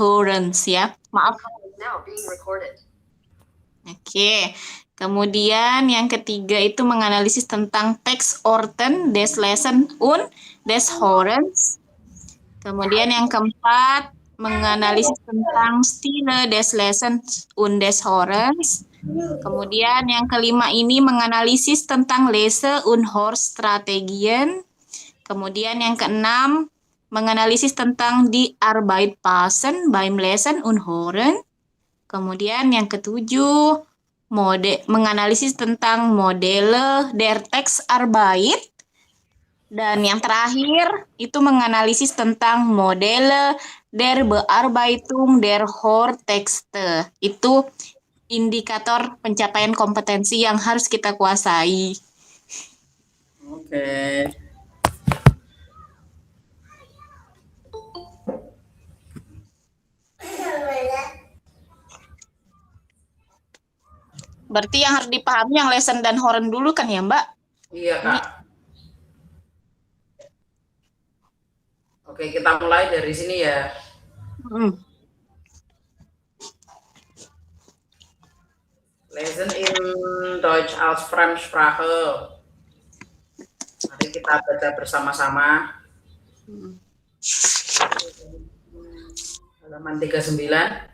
horns ya. Maaf. Oke. Kemudian yang ketiga itu menganalisis tentang Textorten des Lesen und des Horens. Kemudian yang keempat menganalisis tentang Stile des Lesen und des Horens. Kemudian yang kelima ini menganalisis tentang Lese und Horstrategien. Kemudian yang keenam menganalisis tentang die Arbeitpassen beim Lesen und Hören. Kemudian yang ketujuh menganalisis tentang modele der Textarbeit. Dan yang terakhir itu menganalisis tentang modele der Bearbeitung der Hörtexte. Itu indikator pencapaian kompetensi yang harus kita kuasai. Oke. Berarti yang harus dipahami yang Lesen dan Hören dulu kan ya, Mbak? Iya, Kak. Oke, kita mulai dari sini ya. Lesen in Deutsch als Fremdsprache. Mari kita baca bersama-sama. Halaman 39.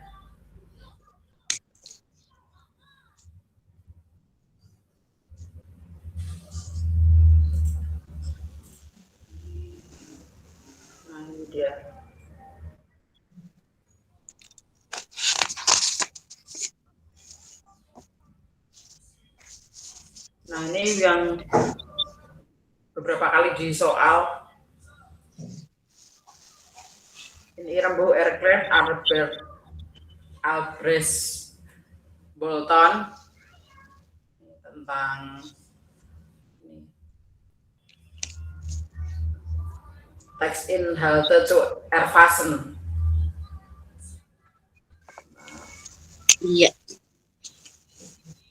Dia. Nah, ini yang beberapa kali di soal. Ini Rembuh Erklen Albrecht Bolton tentang Textinhalte zu erfassen. Iya.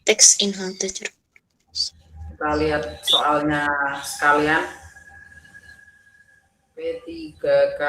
Textinhalte zu erfassen. Kita lihat soalnya sekalian. P3K.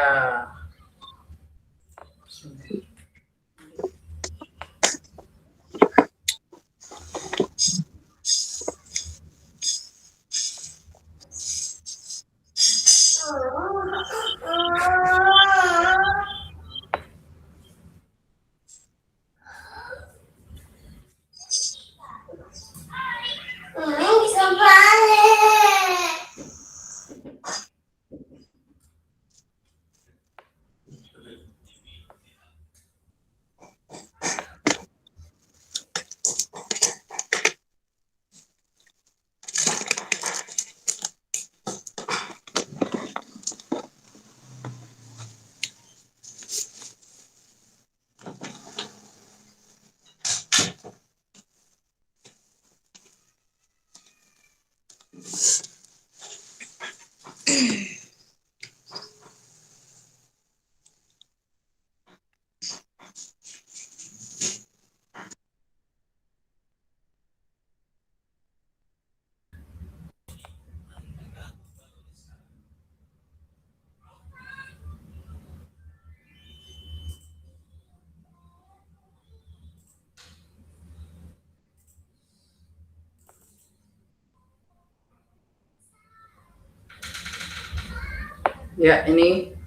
Ya, ini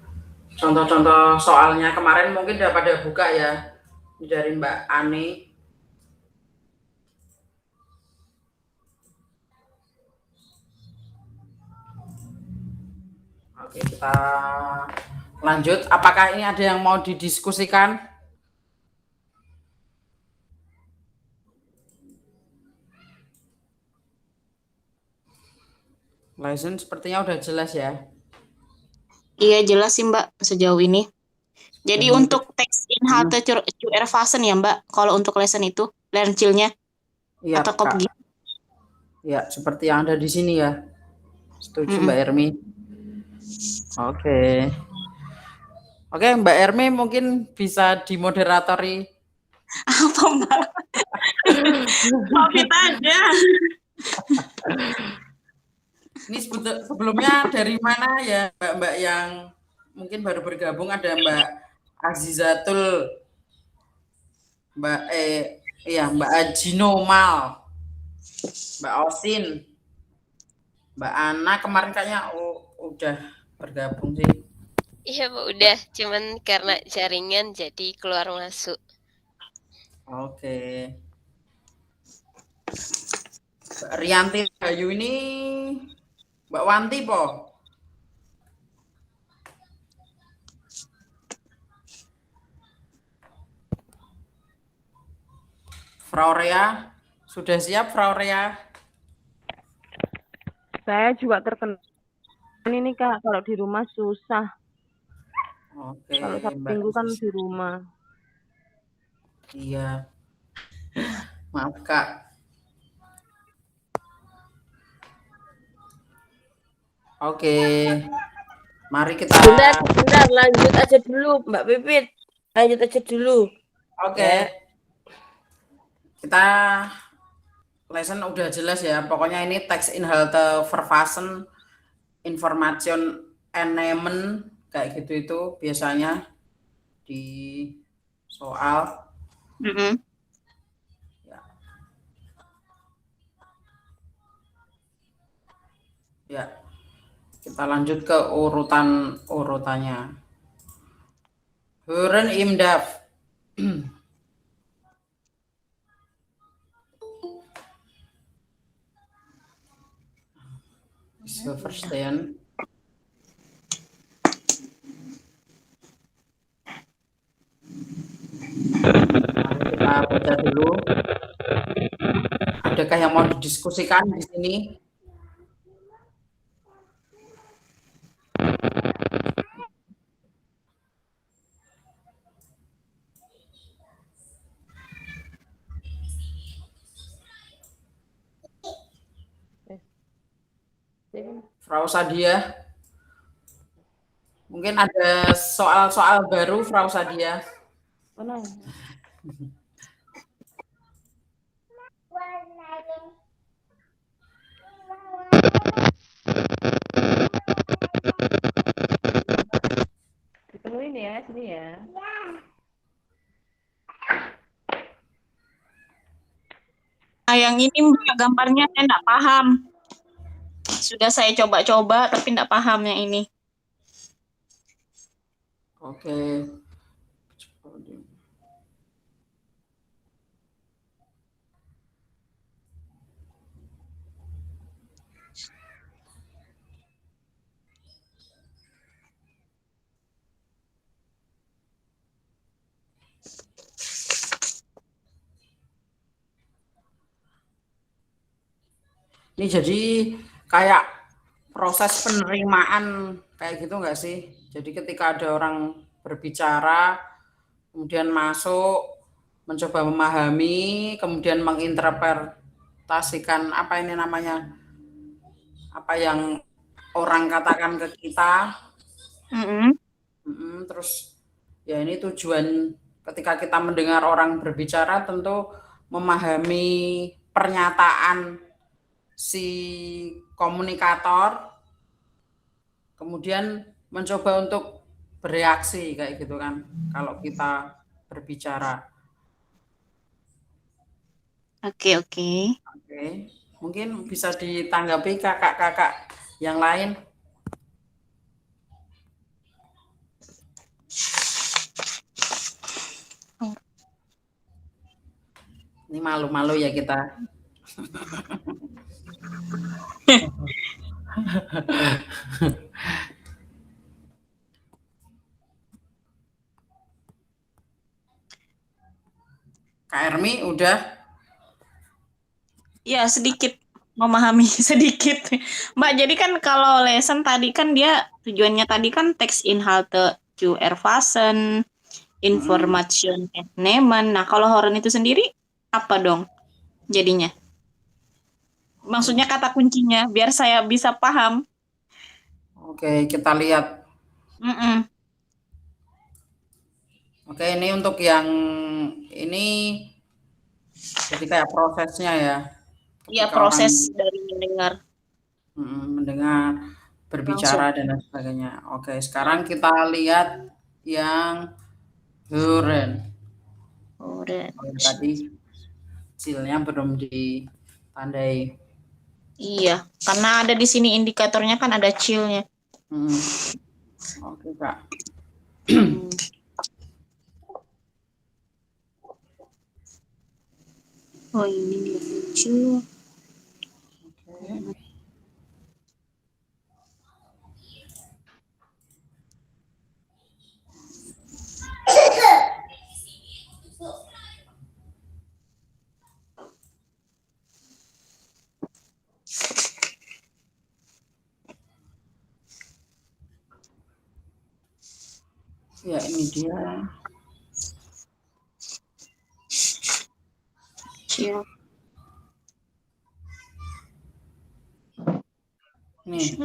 contoh-contoh soalnya kemarin mungkin udah pada buka ya dari Mbak Ani. Oke, kita lanjut. Apakah ini ada yang mau didiskusikan? License sepertinya udah jelas ya. Iya jelas sih Mbak sejauh ini. Jadi untuk Textinhalte zu erfassen ya Mbak, kalau untuk lesson itu Lernzielnya iya, atau kop gitu. Ya, seperti yang ada di sini ya. Setuju Mbak Ermi. Oke. Oke, Mbak Ermi mungkin bisa dimoderatori. Apa Mbak? Covid aja. Ini sebelumnya dari mana ya Mbak yang mungkin baru bergabung, ada Mbak Azizatul, Mbak Ajinomal, Mbak Osin, Mbak Ana kemarin kayaknya udah bergabung sih. Iya, Mbak, udah. Cuman karena jaringan jadi keluar masuk. Oke. Mbak Rianti Bayu ini Mbak Wanti po? Frau Rea, sudah siap Frau Rea? Saya juga terkena ini Kak, kalau di rumah susah. Oke, Kalau Sabtu Mbak. Minggu kan di rumah. Iya. Maaf Kak. Oke. Mari kita. Bentar, lanjut aja dulu, Mbak Pipit. Lanjut aja dulu. Oke. Ya. Kita lesson udah jelas ya. Pokoknya ini Textinhalte Verfassen Information Annehmen kayak gitu itu biasanya di soal. Ya. Kita lanjut ke urutannya. Hören im Daf. So verstehen. Kita baca dulu. Adakah yang mau didiskusikan di sini? Frau Sadia, mungkin ada soal-soal baru Frau Sadia. Dipenuhin ya, sini ya. Nah, yang ini Mbak, gambarnya saya enggak paham. Sudah saya coba-coba tapi enggak paham yang ini. Oke. Ini jadi kayak proses penerimaan kayak gitu nggak sih? Jadi ketika ada orang berbicara, kemudian masuk, mencoba memahami, kemudian menginterpretasikan apa ini namanya, apa yang orang katakan ke kita. Terus ya ini tujuan ketika kita mendengar orang berbicara tentu memahami pernyataan si komunikator, kemudian mencoba untuk bereaksi kayak gitu kan kalau kita berbicara. Oke. Mungkin bisa ditanggapi kakak-kakak yang lain. Ini malu-malu ya kita. Kak Ermi udah? Ya, sedikit memahami sedikit. Mbak, jadi kan kalau lesson tadi kan dia tujuannya tadi kan Textinhalte zu erfassen, Information Annehmen. Nah, kalau Horen itu sendiri apa dong jadinya? Maksudnya kata kuncinya biar saya bisa paham. Oke, kita lihat. Oke, ini untuk yang ini jadi kayak prosesnya ya. Iya, proses dari mendengar. Mendengar, berbicara dan lain sebagainya. Oke, sekarang kita lihat yang Huren. Orange. Oh, tadi hasilnya belum ditandai. Iya, karena ada di sini indikatornya kan ada chill-nya. Oke, Kak. Hmm. Oh, ini dia lucu. Ya, ini dia. Chill. Nih,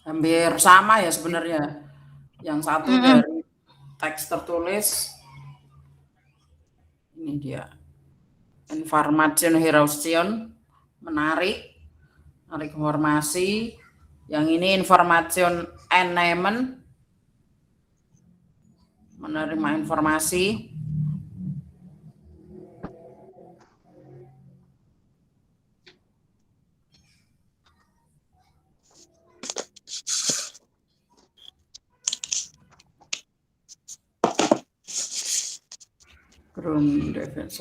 hampir sama ya sebenarnya. Yang satu dari teks tertulis, ini dia. Information Herausion, menarik informasi. Yang ini information enablement, menerima informasi. Ground defense.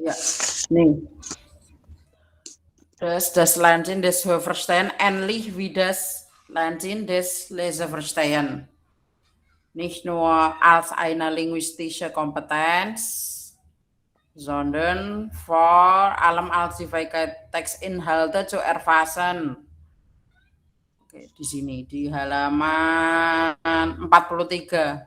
Ja, nee. Dus das Lernen des Hörverstehen ähnlich wie das Lernen des Leseverstehen. Nicht nur als eine linguistische Kompetenz, sondern vor allem als die Fähigkeit, Textinhalte zu erfassen. Oke, di sini di halaman 43.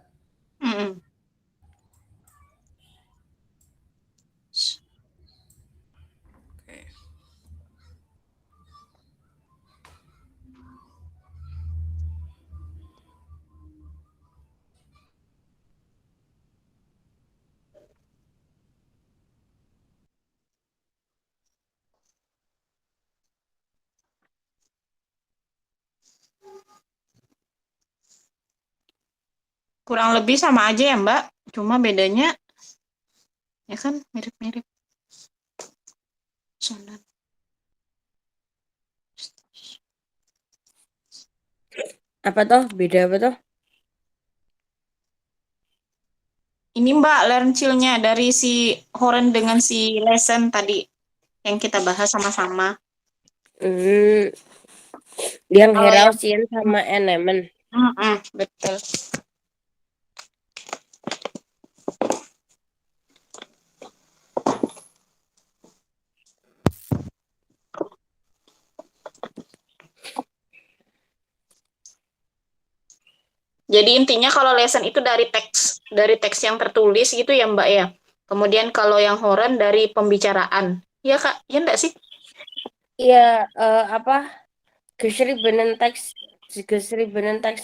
Kurang lebih sama aja ya, Mbak. Cuma bedanya ya kan mirip-mirip. Sonan. Apa toh? Beda apa toh? Ini Mbak, learn chill-nya dari si Horen dengan si lesson tadi yang kita bahas sama-sama. Yang Kalau yang- Herausian sama enablement. Betul. Jadi intinya kalau lesson itu dari teks yang tertulis gitu ya Mbak ya. Kemudian kalau yang Horen dari pembicaraan. Iya Kak, ya enggak sih? Iya, apa? Geschriebenen teks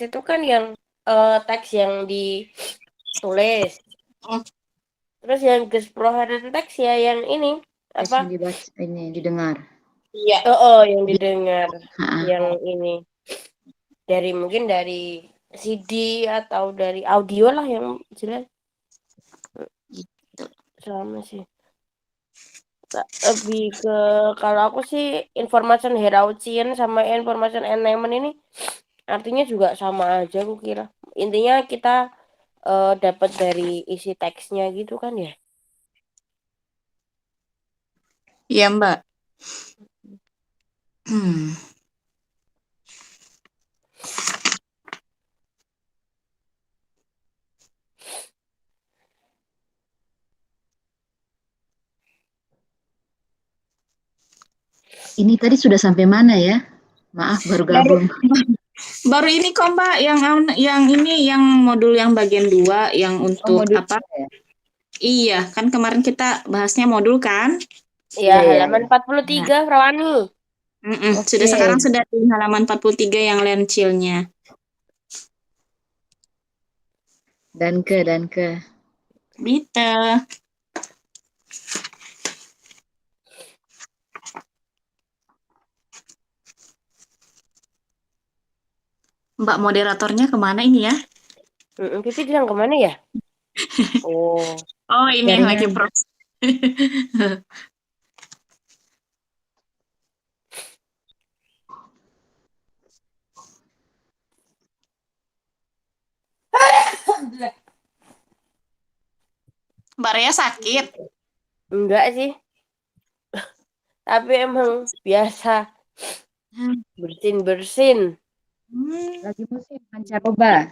itu kan yang teks yang ditulis. Terus yang gesprochenen teks ya yang ini apa? Yang dibaca ini didengar. Iya. Yang didengar. Yang ini mungkin dari CD atau dari audio lah yang jelas. Sama sih. Lebih ke kalau aku sih information Herausian sama information enablement ini artinya juga sama aja aku kira. Intinya kita dapat dari isi teksnya gitu kan ya. Iya Mbak. Ini tadi sudah sampai mana ya? Maaf baru gabung. Baru ini kok Mbak yang ini yang modul yang bagian 2 yang untuk modul apa? Iya, kan kemarin kita bahasnya modul kan? Iya, Iya, halaman 43 Rawani. Sudah Oke. sekarang sudah di halaman 43 yang Learn-Chill-nya. Danke. Bitte. Mbak moderatornya kemana ini ya? Pipi bilang kemana ya? Oh, Oh, ini yang lagi Jaringan. proses. Mbak Rea sakit. enggak sih. Tapi emang biasa bersin-bersin. Lagi musim pancaroba.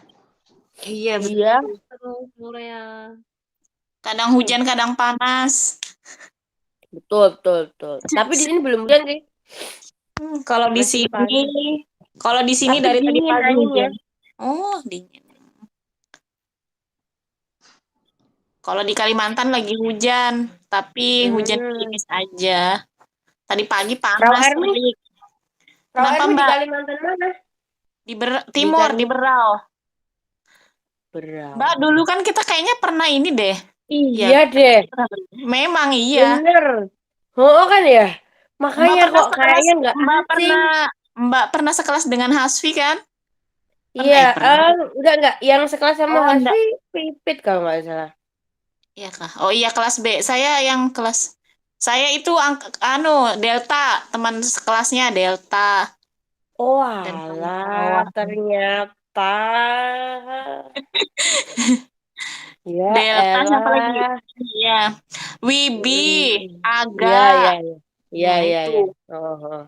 Iya, Iya. Terus Korea. kadang hujan, kadang panas. Betul. Tapi di sini belum hujan sih. Kalau di Masih panas. sini Tapi dari tadi dingin pagi anginnya. hujan. Oh, dingin. Kalau di Kalimantan lagi hujan, tapi hujan Hmm. tipis aja. Tadi pagi Frau panas, Ermi, terik. Frau Kenapa Ermi di Mbak? Kalimantan mana? Di Di Timur, di Berau. Berau. Mbak, dulu kan kita kayaknya pernah ini deh. Iya Ya, deh, memang iya. bener. Oh kan ya? Mbak Makanya pernah kok sekelas, kayaknya nggak Mbak asing. pernah, Mbak pernah sekelas dengan Hasfi kan? Iya, Pernah. enggak. Yang sekelas sama Oh, enggak. Hasfi, Pipit kalau nggak salah. Iya kah? Oh iya, kelas B. Saya itu Delta, teman sekelasnya Delta Oh dan alah, kawan-kawan. ternyata. Ya Delta siapa lagi? elah. Iya. Wibi, Aga. Iya, iya, iya. Iya, Nah, iya, itu. iya. Oh.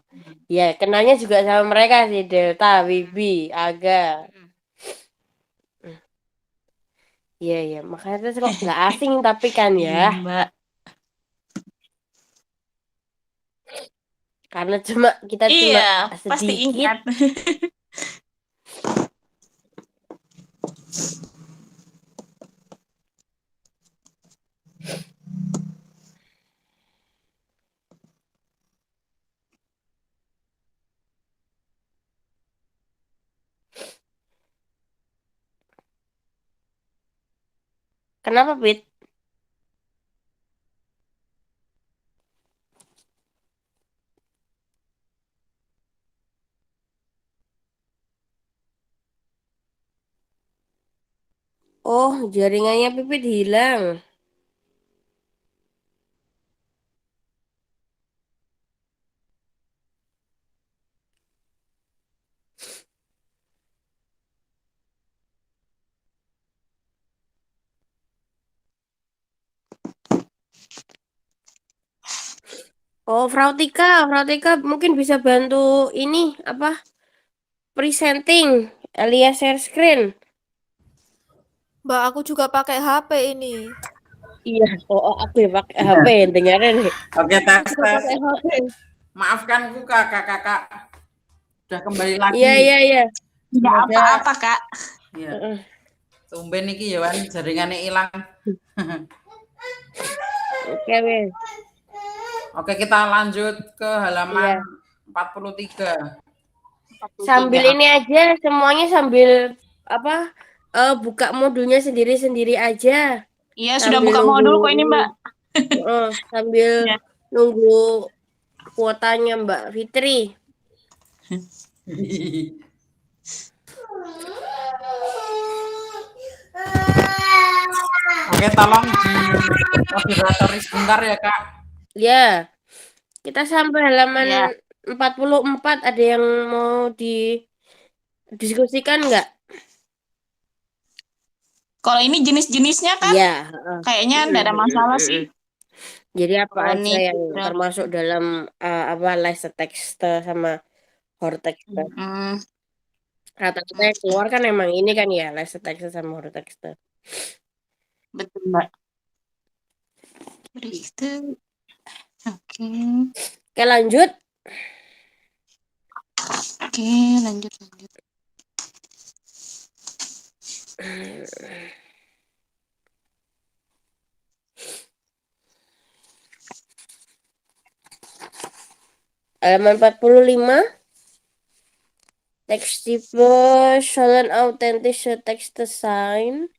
Ya, kenanya juga sama mereka sih, Delta, Wibi, Aga. Iya. Makanya terus kok nggak asing tapi kan ya. Iya, Mbak. Karena kita cuma Iya, pasti sedikit. ingat. Kenapa, Pit? Oh, jaringannya Pipit hilang. Oh, Frau Tika mungkin bisa bantu ini apa? Presenting alias share screen. Mbak, aku juga pakai HP ini. Iya, aku ya pakai HP dengerin nih. Oke, Aku tes. juga pakai HP. Maafkan aku kakak-kakak. Udah kembali lagi. Iya. Tidak Semoga apa-apa, Kak. ya. Heeh. Tumben iki ya kan jaringannya hilang. Oke, wes. Oke, kita lanjut ke halaman Iya. 43. Sambil ini aja semuanya sambil apa? Buka modulnya sendiri-sendiri aja. Iya, sudah Sambil buka nunggu modul kok ini, ini. Mbak. Sambil Ya. nunggu kuotanya Mbak Fitri. Oke, tolong di moderator sebentar ya, Kak. Ya, kita sampai halaman Ya. 44. Ada yang mau didiskusikan nggak? Kalau ini jenis-jenisnya kan Iya. kayaknya enggak ada masalah sih. Jadi apa Kalau aja nih, yang termasuk dalam apa Lesetext sama Hortext? Rata-rata yang keluar kan emang ini kan ya Lesetext sama Hortext. betul, Mbak. Itu. Oke. Oke, lanjut. Oke, lanjut. Halaman 45. Teks tipe sollen authentische Texte sein.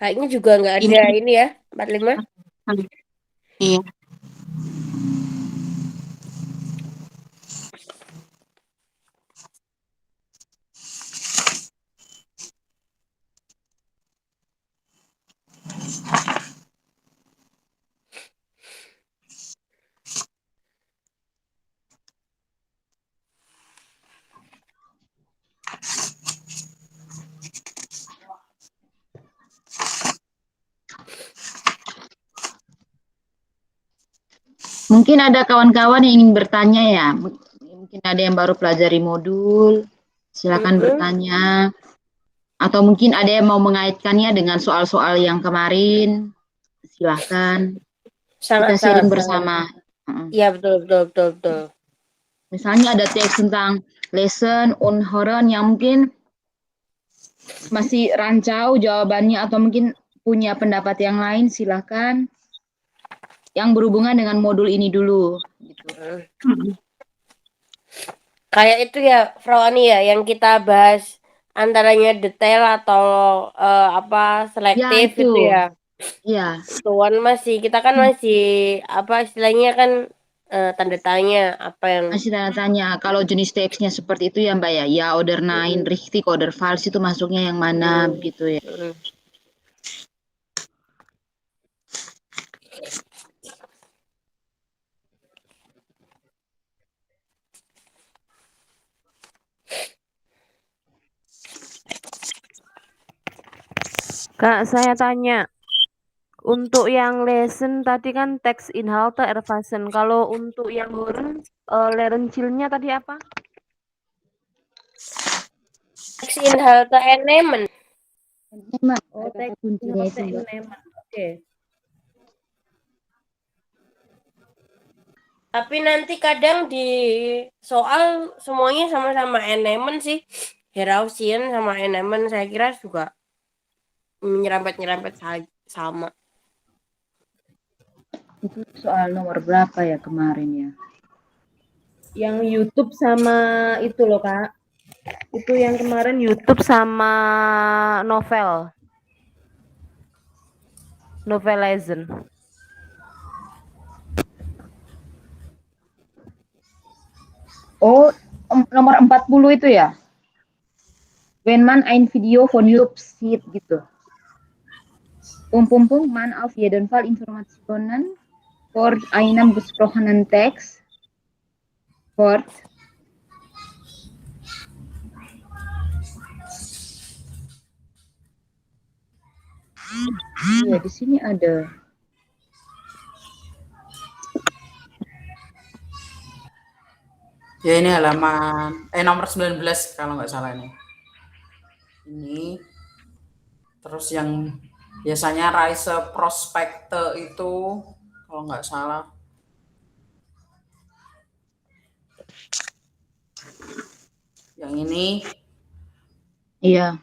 Kayaknya juga nggak ada Ini ini ya, 45. iya. Mungkin ada kawan-kawan yang ingin bertanya ya. Mungkin ada yang baru pelajari modul. Silakan bertanya. Atau mungkin ada yang mau mengaitkannya dengan soal-soal yang kemarin. Silahkan. Kita Sangat sharing sangat. bersama. Iya betul. Misalnya ada teks tentang lesson on Horon yang mungkin masih rancau jawabannya atau mungkin punya pendapat yang lain, silahkan. Yang berhubungan dengan modul ini dulu. Gitu. Kayak itu ya, Frawani ya, yang kita bahas antaranya detail atau apa Ya selektif itu. itu ya. Ya. Tuan kita kan masih apa istilahnya kan tanda tanya apa yang Masih tanya tanya. Kalau jenis teksnya seperti itu ya Mbak ya. Ya order 9, richtig, order false itu masuknya yang mana begitu ya. Kak, saya tanya. Untuk yang lesson tadi kan teks Inhalte erfassen. Kalau untuk yang Horen, Lerrencilnya tadi apa? teks Inhalte Annehmen. Oh, teks kuncinya itu Mbak. Oke. Tapi nanti kadang di soal semuanya sama-sama Annehmen sih. Herausien sama Annehmen saya kira juga nyerempet-nyerempet sama. Itu soal nomor berapa ya kemarin ya? Yang YouTube sama itu loh Kak. Itu yang kemarin YouTube sama novel. Novelizen. Oh, nomor 40 itu ya? Wenn man ein Video von YouTube sieht gitu. Man auf jeden Fall Informationen vor einem gesprochenen Text fort. Iya, di sini ada. Ya ini halaman nomor 19 kalau nggak salah ini. Ini terus yang biasanya Reise Prospekte itu kalau nggak salah. Yang ini. Iya.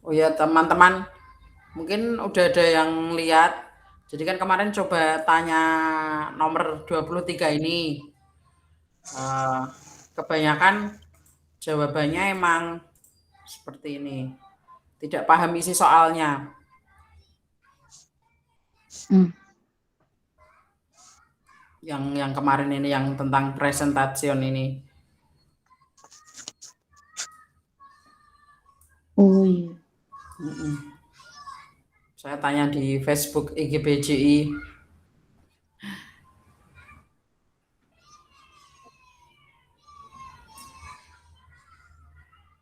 Oh ya teman-teman, mungkin udah ada yang lihat. Jadi kan kemarin coba tanya nomor 23 ini. Kebanyakan jawabannya emang seperti ini. Tidak paham isi soalnya. Yang kemarin ini yang tentang presentation ini. Oh iya. Saya tanya di Facebook IGBJI.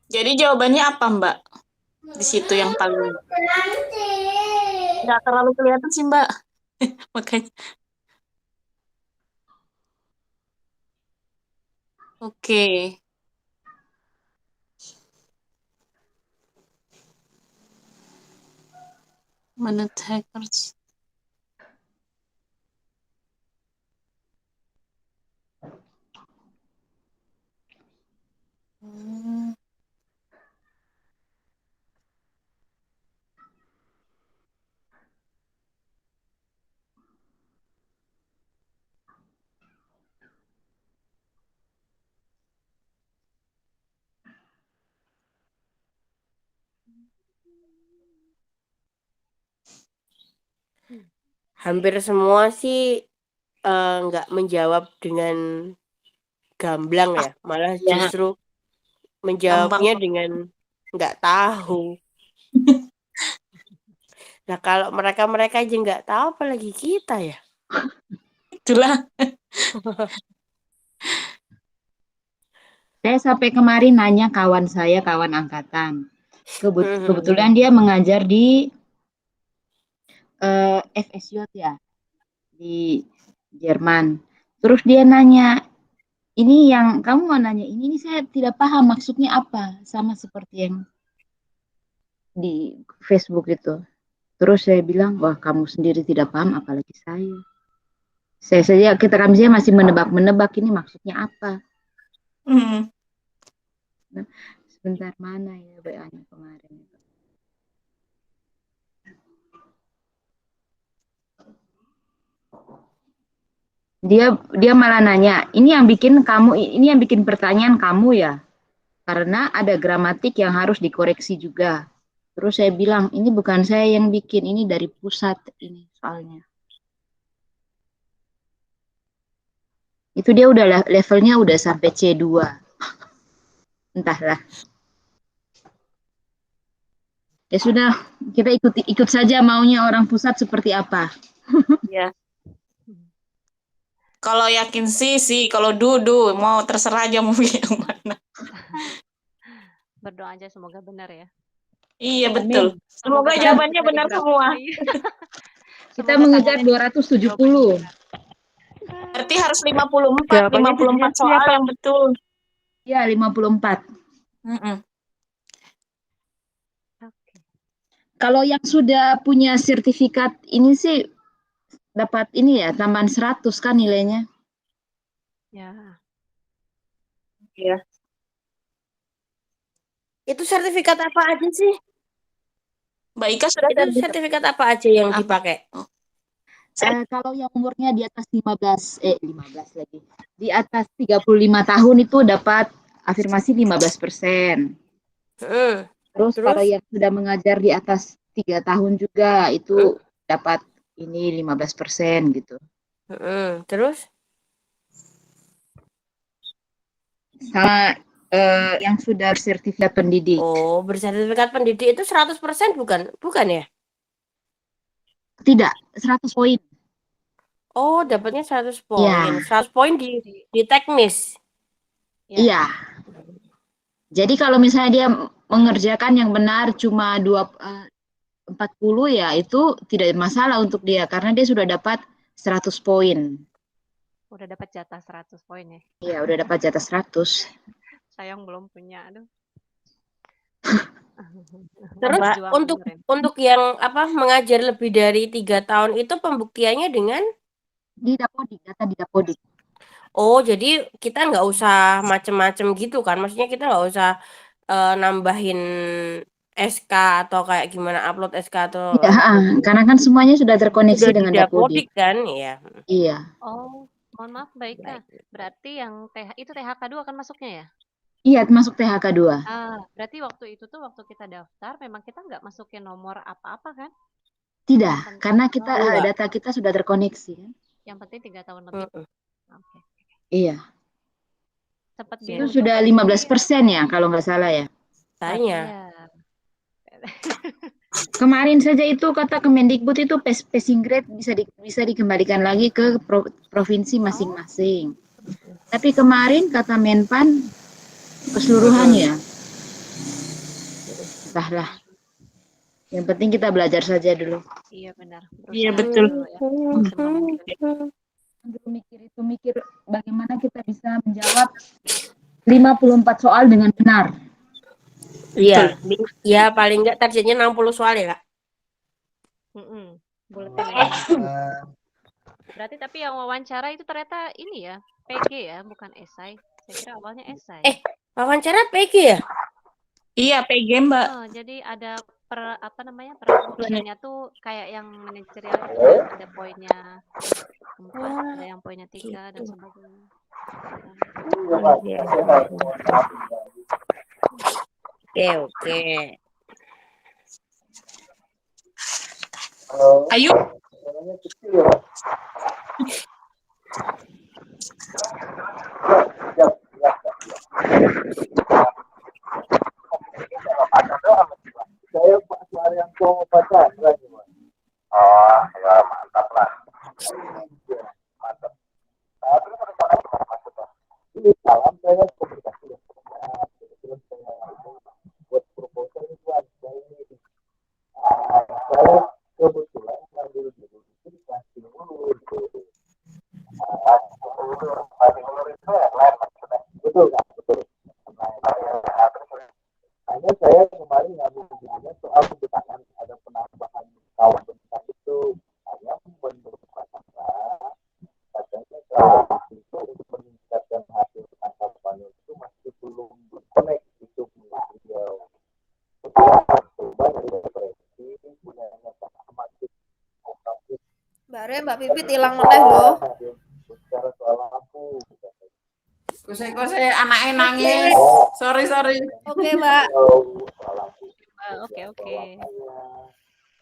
Jadi jawabannya apa, Mbak? Di situ yang paling nggak terlalu kelihatan sih, Mbak. Makanya. Oke. Menurut hackers. Hampir semua sih nggak menjawab dengan gamblang ya, malah Ya, justru gampang. menjawabnya dengan nggak tahu. Nah kalau mereka aja nggak tahu, apalagi kita ya. Itulah. Saya sampai kemarin nanya kawan saya, kawan angkatan. Kebetulan dia mengajar di FSJ ya, di Jerman. Terus dia nanya, ini yang kamu mau nanya ini saya tidak paham maksudnya apa, sama seperti yang di Facebook itu. Terus saya bilang, wah kamu sendiri tidak paham, apalagi saya. Kami saja masih menebak-menebak ini maksudnya apa. Nah, sebentar mana ya WA-nya kemarin. Dia malah nanya, ini yang bikin pertanyaan kamu ya, karena ada gramatik yang harus dikoreksi juga. Terus saya bilang, ini bukan saya yang bikin, ini dari pusat ini soalnya. Itu dia udah levelnya udah sampai C2. Entahlah. Ya sudah, kita ikut saja maunya orang pusat seperti apa. Ya. Kalau yakin sih, kalau Dudu mau terserah aja mau yang mana. Berdoa aja semoga benar ya. Iya betul. Semoga jawabannya benar semua. Kita mengejar 270. Berarti harus 54 soal yang betul. Iya, 54. Kalau yang sudah punya sertifikat ini sih dapat ini ya, tambahan 100 kan nilainya. Ya. Iya. Itu sertifikat apa aja sih? Mbak Ika sudah Itu sertifikat apa aja yang dipakai? Kalau yang umurnya di atas 15 lagi. Di atas 35 tahun itu dapat afirmasi 15%. Terus kalau yang sudah mengajar di atas 3 tahun juga itu dapat ini 15% gitu. Terus? Sama yang sudah bersertifikat pendidik. Oh, bersertifikat pendidik itu 100% bukan? Bukan ya? Tidak, 100 poin. Oh, dapatnya 100 poin. Ya. 100 poin di teknis. Iya. Jadi kalau misalnya dia mengerjakan yang benar cuma 40 ya itu tidak masalah untuk dia karena dia sudah dapat 100 poin. Udah dapat jatah 100 poin ya. Iya, udah dapat jatah 100. Sayang belum punya, aduh. Terus untuk yang mengajar lebih dari 3 tahun itu pembuktiannya dengan di Dapodik, data di Dapodik. Oh, jadi kita nggak usah macem-macem gitu kan? Maksudnya kita nggak usah nambahin SK atau kayak gimana upload SK atau tidak, karena kan semuanya sudah terkoneksi sudah dengan Dapodik kan, ya. Iya. Oh, mohon maaf Mbak Ika. Berarti yang itu THK2 kan masuknya ya? Iya, masuk THK2. Berarti waktu itu tuh waktu kita daftar memang kita nggak masukin nomor apa-apa kan? Tidak, karena data kita sudah terkoneksi kan. Yang penting 3 tahun lebih. Oke. Iya. Itu sudah 15% ya kalau nggak salah ya. Tanya. Kemarin saja itu kata Kemendikbud itu passing grade bisa dikembalikan lagi ke provinsi masing-masing. Tapi kemarin kata Menpan keseluruhan ya. Entahlah. Yang penting kita belajar saja dulu. Iya benar. Iya betul. Mikir bagaimana kita bisa menjawab 54 soal dengan benar. Iya, ya paling nggak targetnya 60 soal ya Kak. Berarti tapi yang wawancara itu ternyata ini ya PG ya, bukan esai. Saya kira awalnya esai. Wawancara PG ya? Iya PG Mbak. Jadi ada peraturannya tuh kayak yang manajerial itu ada poinnya 4, ada yang poinnya 3 dan sebagainya. Oke. Ayo. Bare Mbak Pipit hilang meneh loh. Kuse anaknya nangis. Sorry. Oke, Mbak. Oke.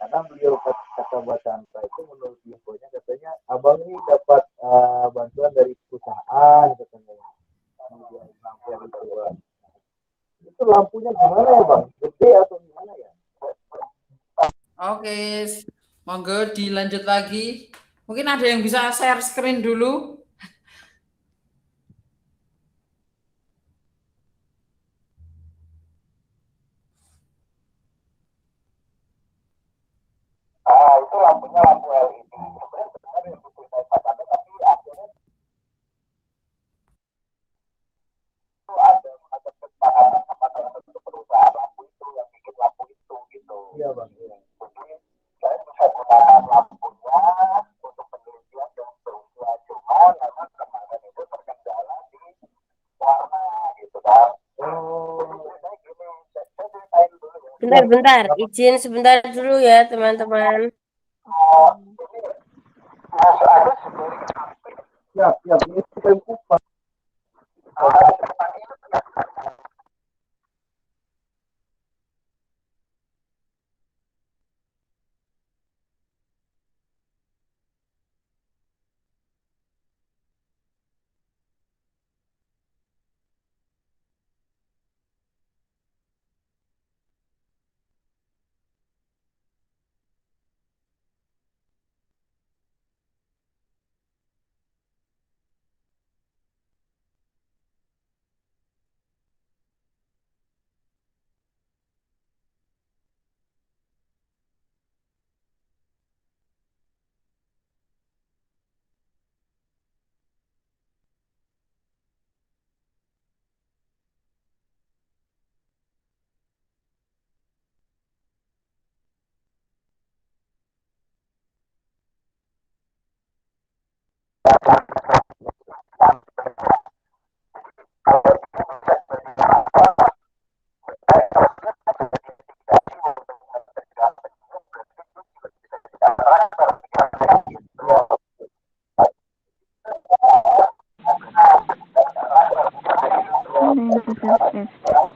Karena beliau kata Mbak Chandra itu menurut infonya katanya abang ini dapat bantuan dari perusahaan katanya. Kemudian lampu yang dijual. Itu lampunya gimana ya bang? Gede atau gimana ya? Oke, monggo dilanjut lagi. Mungkin ada yang bisa share screen dulu. Itu lampunya lampu LED. Iya bang. Iya. Saya bisa gunakan lampunya untuk penelitian dan seterusnya. Cuma memang kemarin itu terkendala di warna gitu kan. Saya gini, saya ceritain dulu ya. Bentar, izin sebentar dulu ya teman-teman. Siap. Ini kita kupas.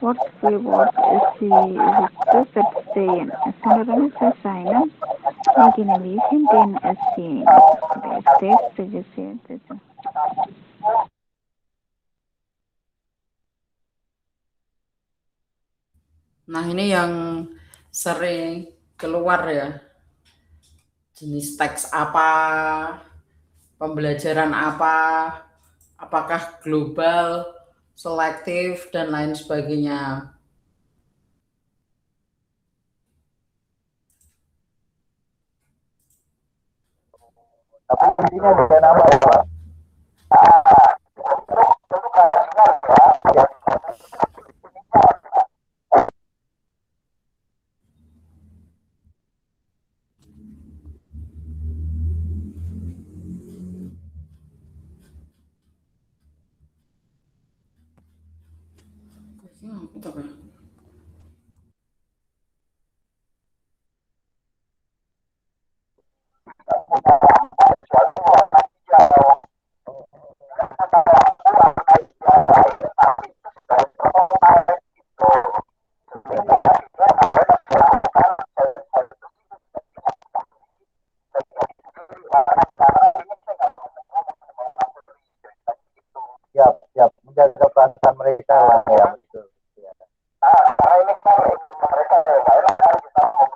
What reward is the requested stay Senator Simon Maginelli in SC State Registered. Nah, ini yang sering keluar ya. Jenis teks apa, pembelajaran apa, apakah global, selektif, dan lain sebagainya. Tapi intinya dengan apa ya Pak? menjaga perasaan mereka lah ya, betul. Ya. Karena ini kan mereka dari daerah kan kita mau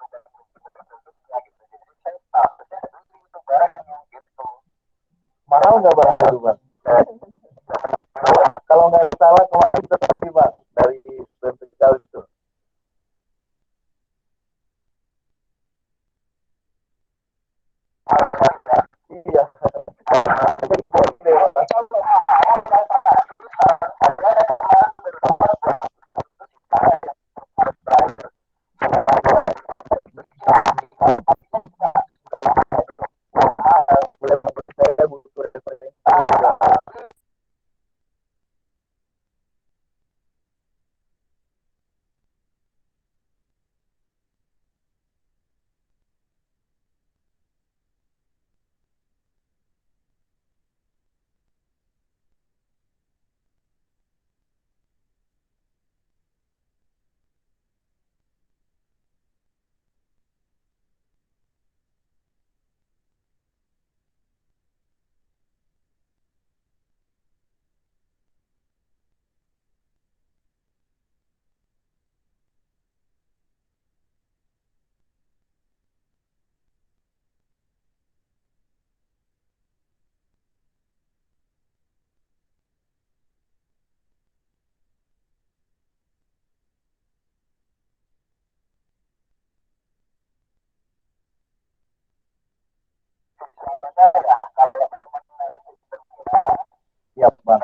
ya gitu. Jadi saya statusnya itu barangnya gitu. Mahal nggak barang baru bang? Kalau nggak salah kemarin kita terima dari vertikal itu. Iya. Siap bang.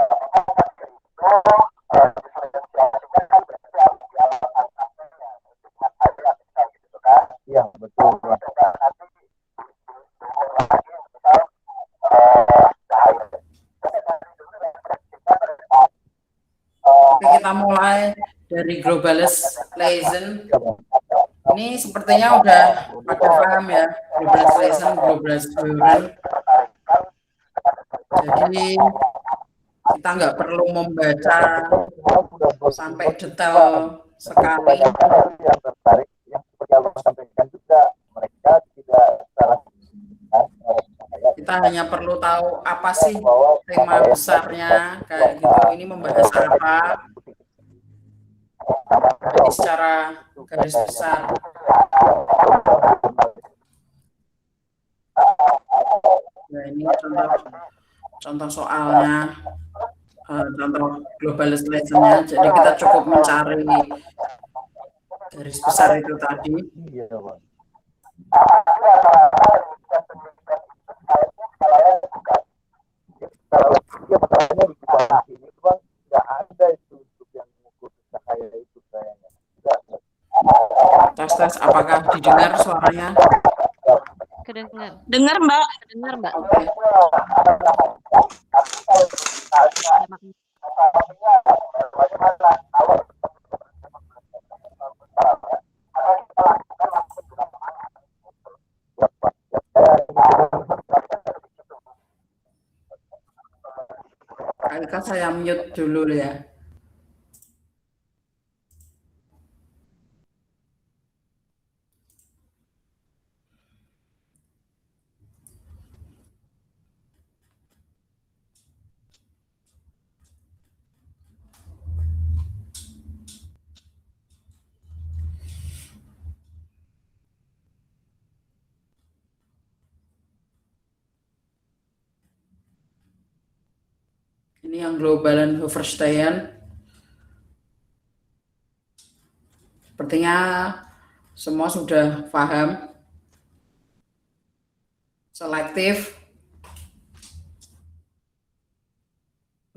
Iya betul bang. Oke, kita mulai dari globalist lesson. Ini sepertinya udah pada paham ya, globalist lesson, globalist theory. Jadi kita nggak perlu membaca sampai detail sekali. Yang tertarik, yang seperti yang sampaikan juga, mereka tidak secara Kita hanya perlu tahu apa sih tema besarnya, kayak gitu. Ini membahas apa. Jadi secara garis besar. Nah, ini contoh soalnya, contoh globalist lesson-nya. Jadi kita cukup mencari garis besar itu tadi. iya bang. Iya masalahnya di bawah ini bang nggak ada itu untuk yang mengukur cahaya itu kayaknya. Tes, apakah didengar suaranya? Kedengar. Dengar, Mbak. Kedengar, Mbak. Oke. Kak, saya mute dulu ya. Ini yang global dan Hofstadter. Sepertinya semua sudah paham. Selektif.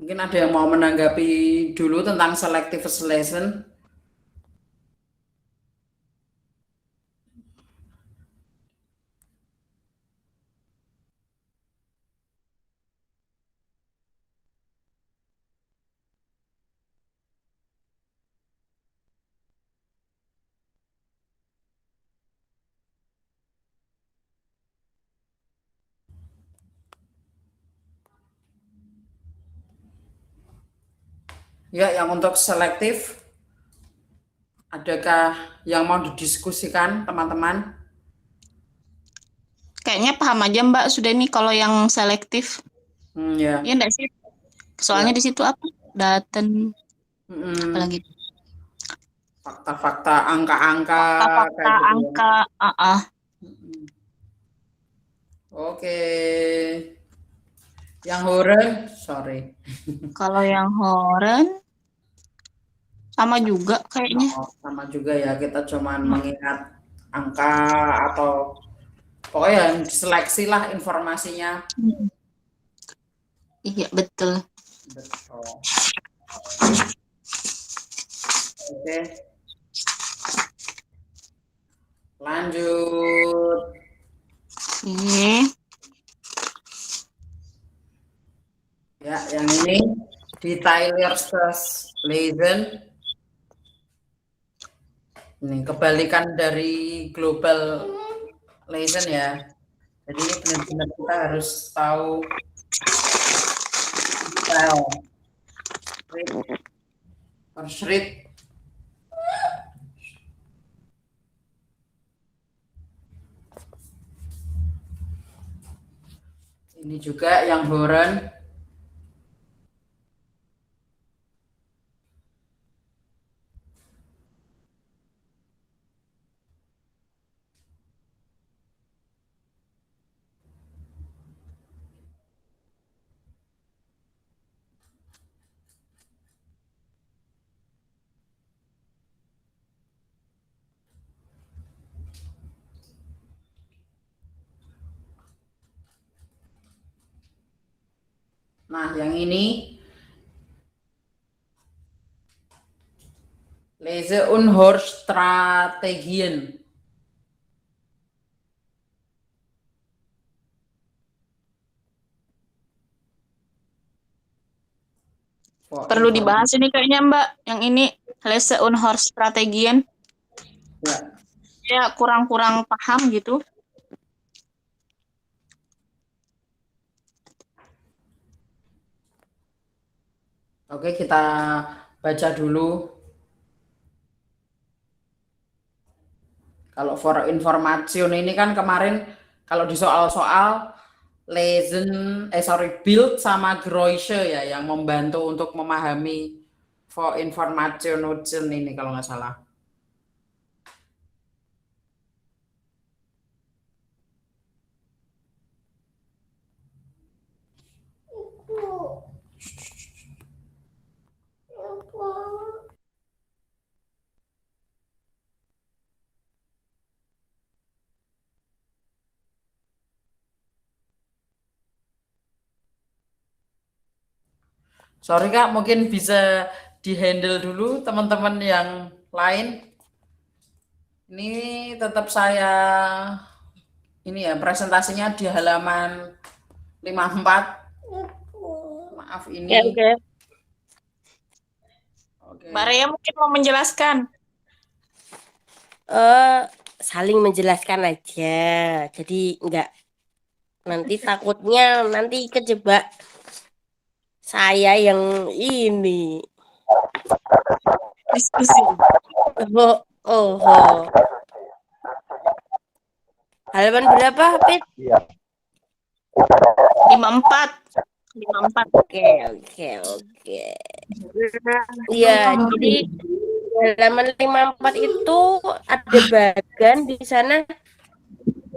Mungkin ada yang mau menanggapi dulu tentang selective lesson. Ya, yang untuk selektif, adakah yang mau didiskusikan, teman-teman? Kayaknya paham aja Mbak sudah nih kalau yang selektif. Ya. Iya enggak sih? Soalnya di situ apa? Daten, Mm-mm. apalagi Fakta-fakta, angka-angka fakta kayak gitu ya. angka, Mm-mm. Oke. Yang Horen, sorry. Kalau yang Horen sama juga kayaknya. Oh, sama juga ya, kita cuman mengingat angka atau pokoknya yang diseleksi lah informasinya. Iya, betul. Betul. Oke. Lanjut. Oke. Ya, yang ini di Tyler's Lesson. Ini kebalikan dari global lesson ya. Jadi ini benar-benar kita harus tahu style. Harus read. Ini juga yang Horen. Nah, yang ini Lese Unhorstrategien. Perlu dibahas ini kayaknya Mbak, yang ini Lese Unhorstrategien. Ya. Ya, kurang-kurang paham gitu. Oke, kita baca dulu. Kalau for information ini kan kemarin kalau di soal-soal build sama Groische ya yang membantu untuk memahami for information ini kalau nggak salah. Sorry Kak, mungkin bisa di-handle dulu teman-teman yang lain. Ini tetap saya ini ya presentasinya di halaman 54. Maaf ini. Oke. Mbak Rea mungkin mau menjelaskan. Saling menjelaskan aja. Jadi enggak nanti takutnya nanti kejebak saya yang ini. Diskusi. Oh. Halaman berapa, Pit? 54. Oke. Iya, jadi halaman 54 itu ada bagan di sana.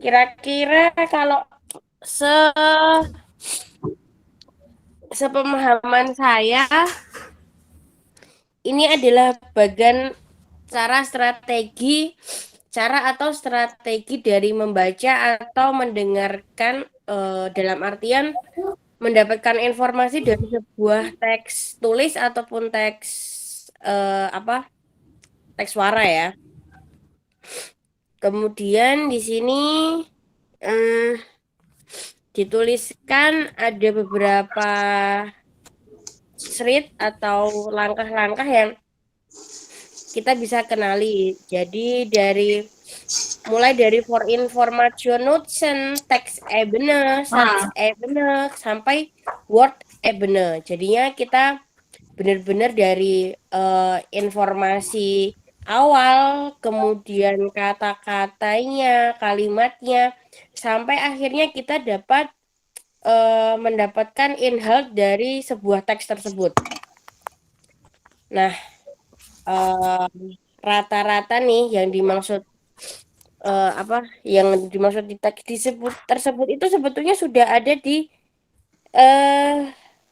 Kira-kira kalau sepemahaman saya, ini adalah bagian cara atau strategi dari membaca atau mendengarkan dalam artian mendapatkan informasi dari sebuah teks tulis ataupun teks teks suara ya. Kemudian di sini dituliskan ada beberapa shred atau langkah-langkah yang kita bisa kenali. Jadi mulai dari for information nutzen, text ebene, satz ebene, sampai word ebene. Jadinya kita benar-benar dari informasi awal, kemudian kata-katanya, kalimatnya, sampai akhirnya kita dapat mendapatkan inhalt dari sebuah teks tersebut. Nah, eh, rata-rata nih yang dimaksud apa yang dimaksud di teks disebut tersebut itu sebetulnya sudah ada di eh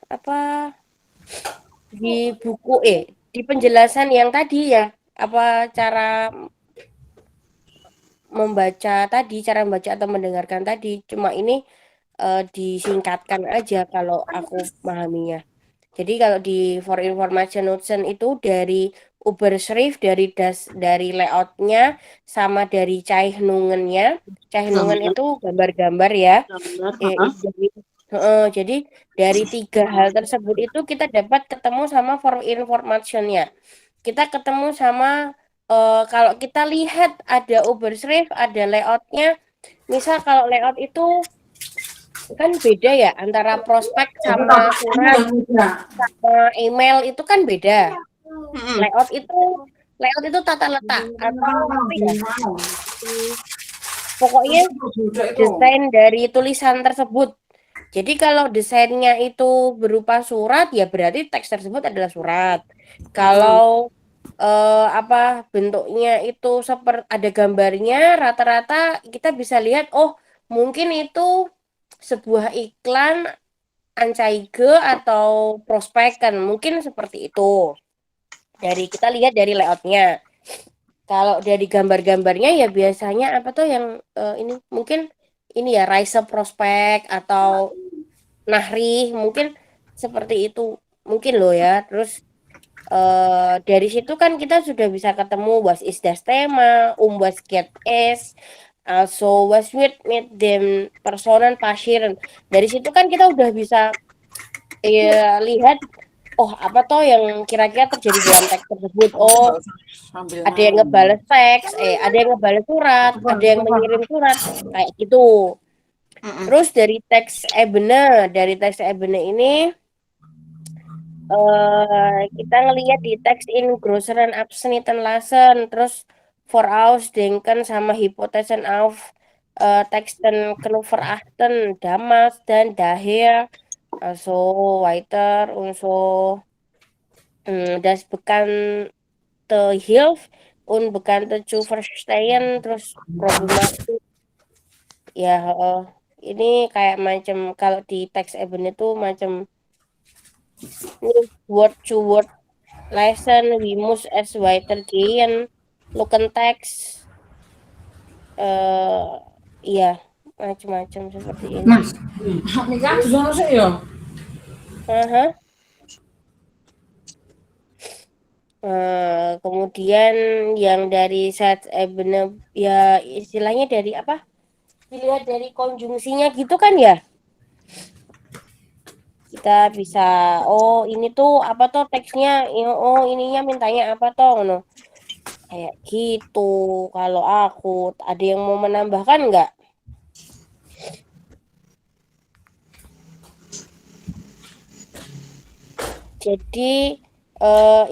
apa di buku di penjelasan yang tadi ya, apa cara cara membaca atau mendengarkan tadi. Cuma ini disingkatkan aja kalau aku memahaminya. Jadi kalau di for information notion itu dari Uberschrift, dari layoutnya, sama dari Zeichnungennya. Zeichnungen Gambar, itu gambar-gambar ya. gambar, Itu jadi dari tiga hal tersebut itu kita dapat ketemu sama for informationnya. Kita ketemu sama kalau kita lihat ada Uberschrift, ada layoutnya. Misal kalau layout itu kan beda ya antara prospek sama surat sama email itu kan beda. Layout itu tata letak atau apa ya? Pokoknya desain dari tulisan tersebut. Jadi kalau desainnya itu berupa surat ya berarti teks tersebut adalah surat. Kalau apa bentuknya itu seperti ada gambarnya, rata-rata kita bisa lihat oh mungkin itu sebuah iklan anzeige atau prospek kan mungkin seperti itu. Kita lihat dari layoutnya. Kalau dari gambar-gambarnya ya biasanya apa tuh yang ini mungkin ini ya Raisa prospek atau Nahrih mungkin seperti itu mungkin loh ya. Terus dari situ kan kita sudah bisa ketemu was is das Thema, was geht es, also was wird mit dem Personen passieren. Dari situ kan kita udah bisa lihat oh apa toh yang kira-kira terjadi dalam teks tersebut. Oh, Sambil ada yang ngebales teks, ada yang ngebales surat, ada yang mengirim surat, kayak gitu. Terus dari teks Ebene ini kita ngelihat di teks in größeren Abschnitten lassen, terus vorausdenken sama Hypothesen auf Texten Knuferachten, damals dan daher, also weiter und so, das bekannte Hilfe und bekannte zu verstehen, terus problematik. Ya, ini kayak macam kalau di teks Eben itu macam ini word to word lesson, we must as weitergehen, look text, iya macam-macam seperti ini. Mas, nikah di sana sih ya. Aha. Kemudian yang dari set Ebene ya istilahnya dari apa? Dilihat dari konjungsinya gitu kan ya? Kita bisa oh ini tuh apa tuh teksnya oh ininya mintanya apa toh no kayak gitu. Kalau aku ada yang mau menambahkan nggak? Jadi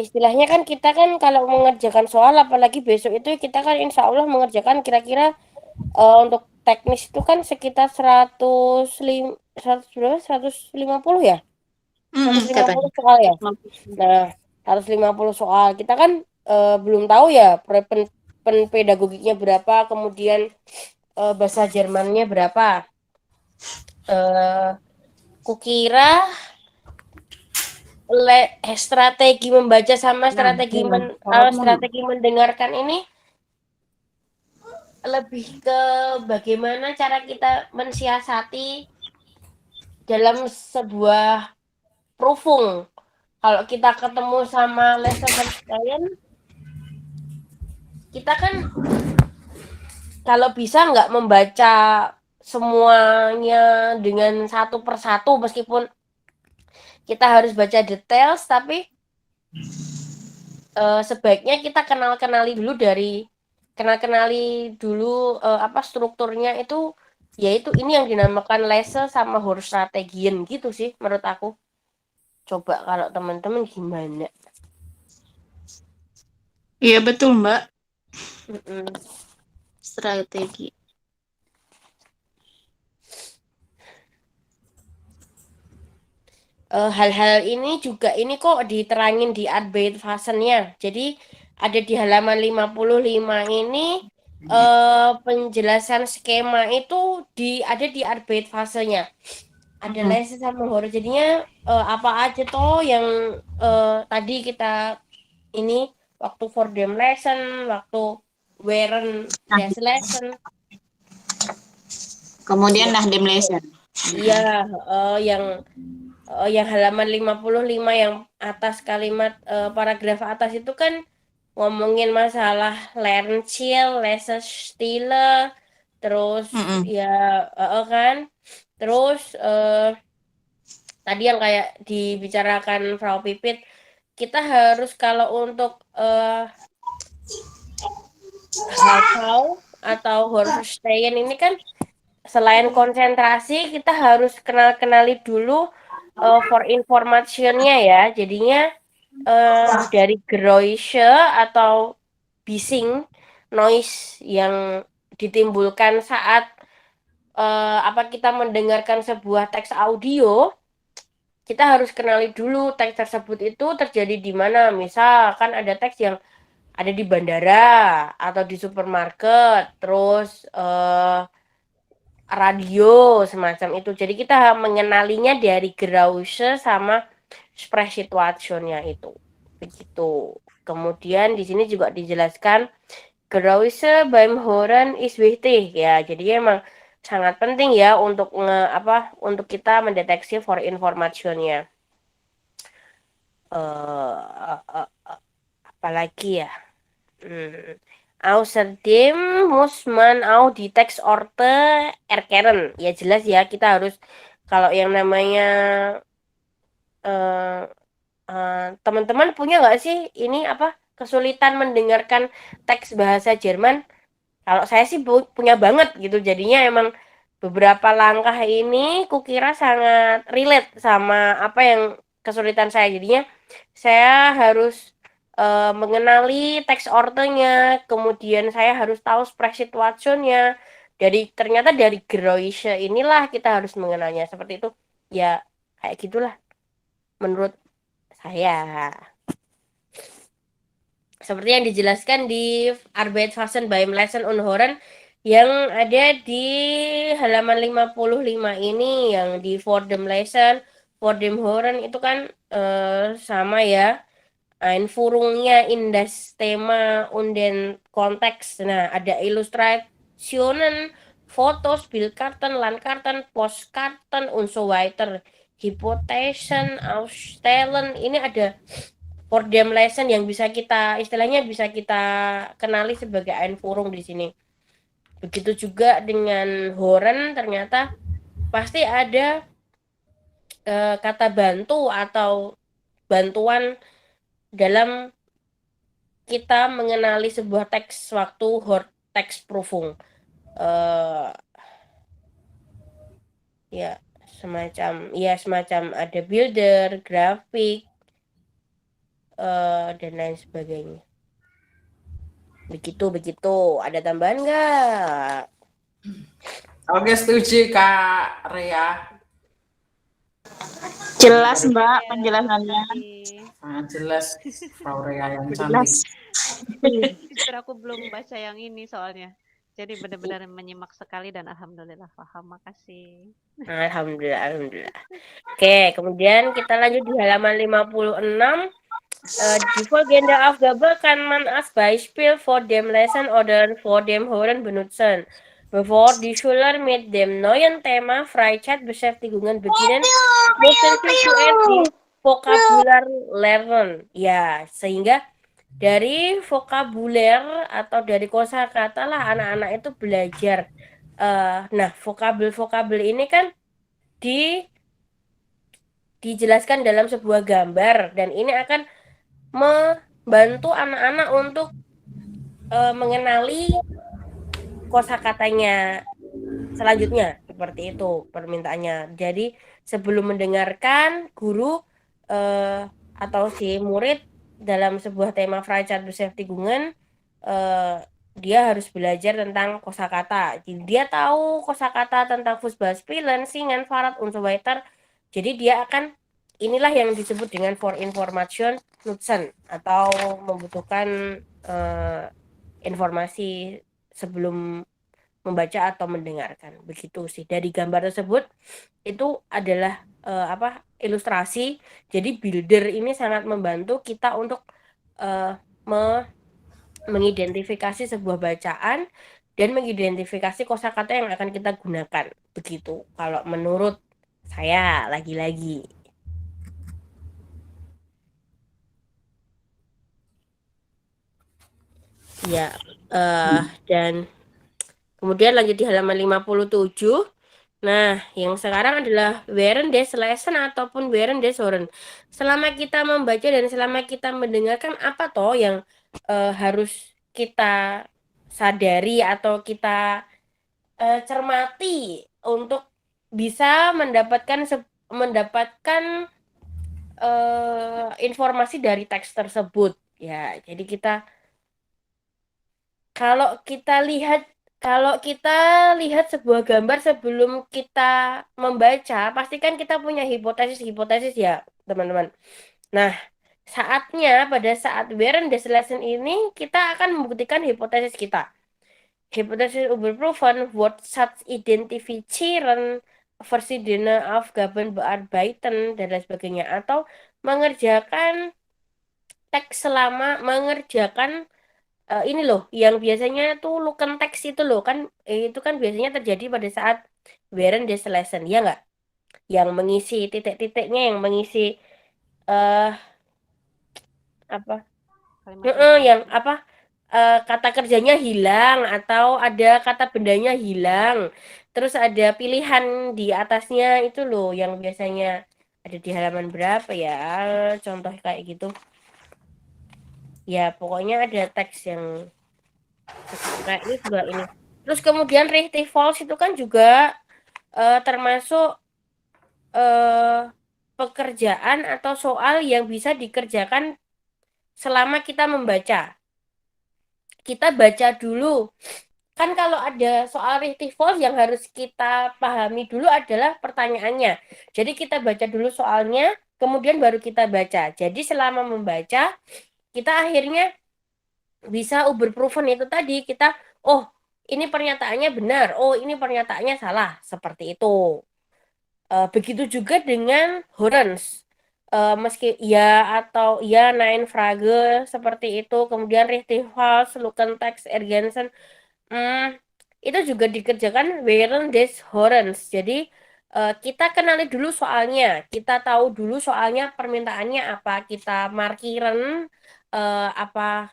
istilahnya kan kita kan kalau mengerjakan soal apalagi besok itu kita kan insya Allah mengerjakan kira-kira untuk teknis itu kan sekitar 150 ya? 150 soal ya? Nah, 150 soal. Kita kan belum tahu ya pedagogiknya berapa, kemudian bahasa Jermannya berapa. Kukira strategi membaca sama strategi mendengarkan ini lebih ke bagaimana cara kita mensiasati dalam sebuah prüfung. Kalau kita ketemu sama lesson klien, kita kan kalau bisa nggak membaca semuanya dengan satu persatu meskipun kita harus baca details, tapi sebaiknya kita kenali dulu apa strukturnya itu, yaitu ini yang dinamakan lese sama Hörstrategien gitu sih menurut aku. Coba kalau teman-teman gimana? Iya betul Mbak. Strategi. hal-hal ini juga ini kok diterangin di Arbeitsfasennya. Jadi ada di halaman 55 ini penjelasan skema itu ada di Arbeitsfasenya. Ada lesson sama horor. Jadinya apa aja toh yang tadi kita ini waktu for them lesson, waktu Weren das lesson. Kemudian Nahdem lesson. Iya, yang halaman 55 yang atas kalimat paragraf atas itu kan ngomongin masalah Lernziel, Lesestile, terus ya kan, terus tadi yang kayak dibicarakan Frau Pipit, kita harus kalau untuk Hafau atau Horverstehen ini kan selain konsentrasi kita harus kenali dulu for informationnya ya. Jadinya dari Geräusche atau bising noise yang ditimbulkan saat kita mendengarkan sebuah teks audio, kita harus kenali dulu teks tersebut itu terjadi di mana. Misal kan ada teks yang ada di bandara atau di supermarket, terus radio semacam itu. Jadi kita mengenalinya dari Geräusche sama Sprechsituationnya itu. Begitu. Kemudian di sini juga dijelaskan Geräusche beim Hören ist wichtig ya. Jadi emang sangat penting ya untuk untuk kita mendeteksi for informationnya. Apalagi ya. Außerdem muss man auch die Textorte erkennen. Ya jelas ya kita harus kalau yang namanya teman-teman punya nggak sih ini kesulitan mendengarkan teks bahasa Jerman? Kalau saya sih punya banget gitu. Jadinya emang beberapa langkah ini kukira sangat relate sama apa yang kesulitan saya. Jadinya saya harus mengenali teks ortenya, kemudian saya harus tahu Sprechsituationnya. Ternyata dari Geräusche inilah kita harus mengenalnya. Seperti itu. Ya, kayak gitulah menurut saya. Seperti yang dijelaskan di Arbeitsfasen beim Lesen und Hören yang ada di halaman 55 ini, yang di for them Lesen, for them Hören itu kan sama ya. Einführungnya in das Thema und den Kontext. Nah, ada Illustrationen, Fotos, Bildkarten, Landkarten, Postkarten, und so weiter. Hypothesen, Ausstellen. Ini ada for them lesson yang bisa kita kenali sebagai Einführung di sini. Begitu juga dengan Hören, ternyata pasti ada kata bantu atau bantuan dalam kita mengenali sebuah teks waktu Textprüfung. Ya semacam ada builder, grafik, dan lain sebagainya. Begitu. Ada tambahan nggak? Oke, setuju Kak Rea. Jelas Mbak penjelasannya. Sangat jelas Frau Rea yang cantik. Justru aku belum baca yang ini soalnya. Jadi benar-benar menyimak sekali dan alhamdulillah paham. Makasih. Alhamdulillah. Oke, kemudian kita lanjut di halaman 56. Die folgende Aufgabe kann man als Beispiel vor dem Lesen oder vor dem Hören benutzen. Bevor die Schüler mit dem neuen Thema Freizeitbeschäftigungen beginnen, müssen sie zuerst die Vokabular lernen. Ya, sehingga dari vokabuler atau dari kosakata lah anak-anak itu belajar. Nah, vokabel ini kan dijelaskan dalam sebuah gambar, dan ini akan membantu anak-anak untuk mengenali kosakatanya selanjutnya. Seperti itu permintaannya. Jadi sebelum mendengarkan guru atau si murid dalam sebuah tema Freizeitbeschäftigungen, dia harus belajar tentang kosakata. Jadi dia tahu kosakata tentang Fußballspielen, Singen, Fahrrad, und so weiter. Jadi dia akan inilah yang disebut dengan for information nutzen atau membutuhkan informasi sebelum membaca atau mendengarkan. Begitu sih. Dari gambar tersebut itu adalah ilustrasi. Jadi builder ini sangat membantu kita untuk mengidentifikasi sebuah bacaan dan mengidentifikasi kosakata yang akan kita gunakan. Begitu. Kalau menurut saya lagi-lagi. Ya, dan kemudian lanjut di halaman 57. Nah, yang sekarang adalah während des Lesen ataupun während des Hören. Selama kita membaca dan selama kita mendengarkan apa toh yang harus kita sadari atau kita cermati untuk bisa mendapatkan informasi dari teks tersebut. Ya, jadi kalau kita lihat sebuah gambar sebelum kita membaca, pastikan kita punya hipotesis ya, teman-teman. Nah, pada saat während des Lesen ini, kita akan membuktikan hipotesis kita. Hipotesis überprüfen, Wortschatz identifizieren, verschiedene Aufgaben bearbeiten, dan lain sebagainya. Atau mengerjakan teks mengerjakan ini loh, yang biasanya tuh luken teks itu loh kan, itu kan biasanya terjadi pada saat während des Lesen, ya nggak? Yang mengisi titik-titiknya, yang mengisi apa? Yang kata kerjanya hilang atau ada kata bendanya hilang, terus ada pilihan di atasnya itu loh, yang biasanya ada di halaman berapa ya? Contoh kayak gitu. Ya, pokoknya ada teks yang kayak ini juga ini. Terus kemudian Richtig False itu kan juga termasuk pekerjaan atau soal yang bisa dikerjakan selama kita membaca. Kita baca dulu. Kan kalau ada soal Richtig False yang harus kita pahami dulu adalah pertanyaannya. Jadi kita baca dulu soalnya, kemudian baru kita baca. Jadi selama membaca, kita akhirnya bisa überprüfen itu tadi. Kita, oh ini pernyataannya benar, oh ini pernyataannya salah. Seperti itu. Begitu juga dengan Horens. Meski ya atau ya Nine Frage seperti itu. Kemudian Richtig False, Lukentext, Ergensen. Itu juga dikerjakan während des Hörens. Jadi kita kenali dulu soalnya, kita tahu dulu soalnya permintaannya apa, kita markiran apa